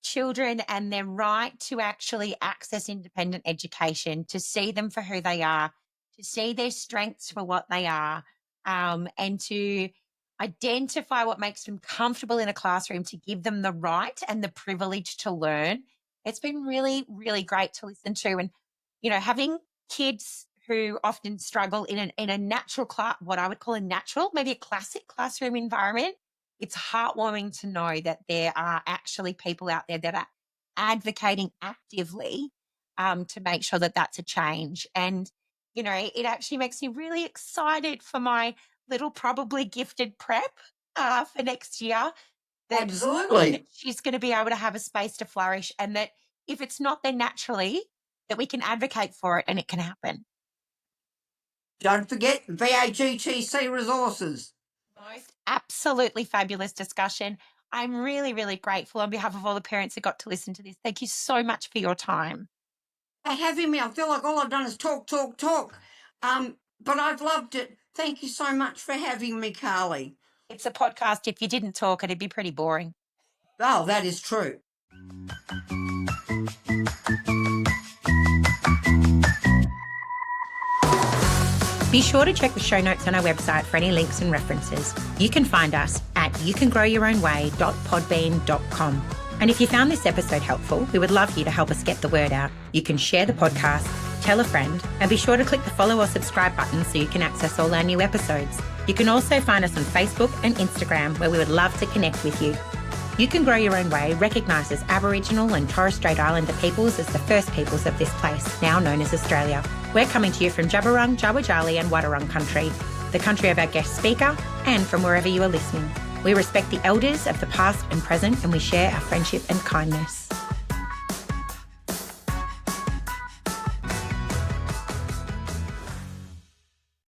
children and their right to actually access independent education, to see them for who they are, to see their strengths for what they are, and to identify what makes them comfortable in a classroom, to give them the right and the privilege to learn. It's been really, really great to listen to. And, having kids who often struggle in a natural class, what I would call a natural, maybe a classic classroom environment, it's heartwarming to know that there are actually people out there that are advocating actively to make sure that that's a change. And, it actually makes me really excited for my little, probably gifted prep for next year, that Absolutely. she's going to be able to have a space to flourish, and that if it's not there naturally, that we can advocate for it and it can happen. Don't forget VAGTC resources. Most absolutely fabulous discussion. I'm really, really grateful on behalf of all the parents that got to listen to this. Thank you so much for your time. They having me. I feel like all I've done is talk, talk, talk. But I've loved it. Thank you so much for having me, Carly. It's a podcast. If you didn't talk, it'd be pretty boring. Oh, that is true. Be sure to check the show notes on our website for any links and references. You can find us at youcangrowyourownway.podbean.com. And if you found this episode helpful, we would love you to help us get the word out. You can share the podcast, tell a friend, and be sure to click the follow or subscribe button so you can access all our new episodes. You can also find us on Facebook and Instagram, where we would love to connect with you. You Can Grow Your Own Way recognises Aboriginal and Torres Strait Islander peoples as the first peoples of this place, now known as Australia. We're coming to you from Jabberung, Jawajali and Wadawurrung country, the country of our guest speaker, and from wherever you are listening. We respect the elders of the past and present, and we share our friendship and kindness.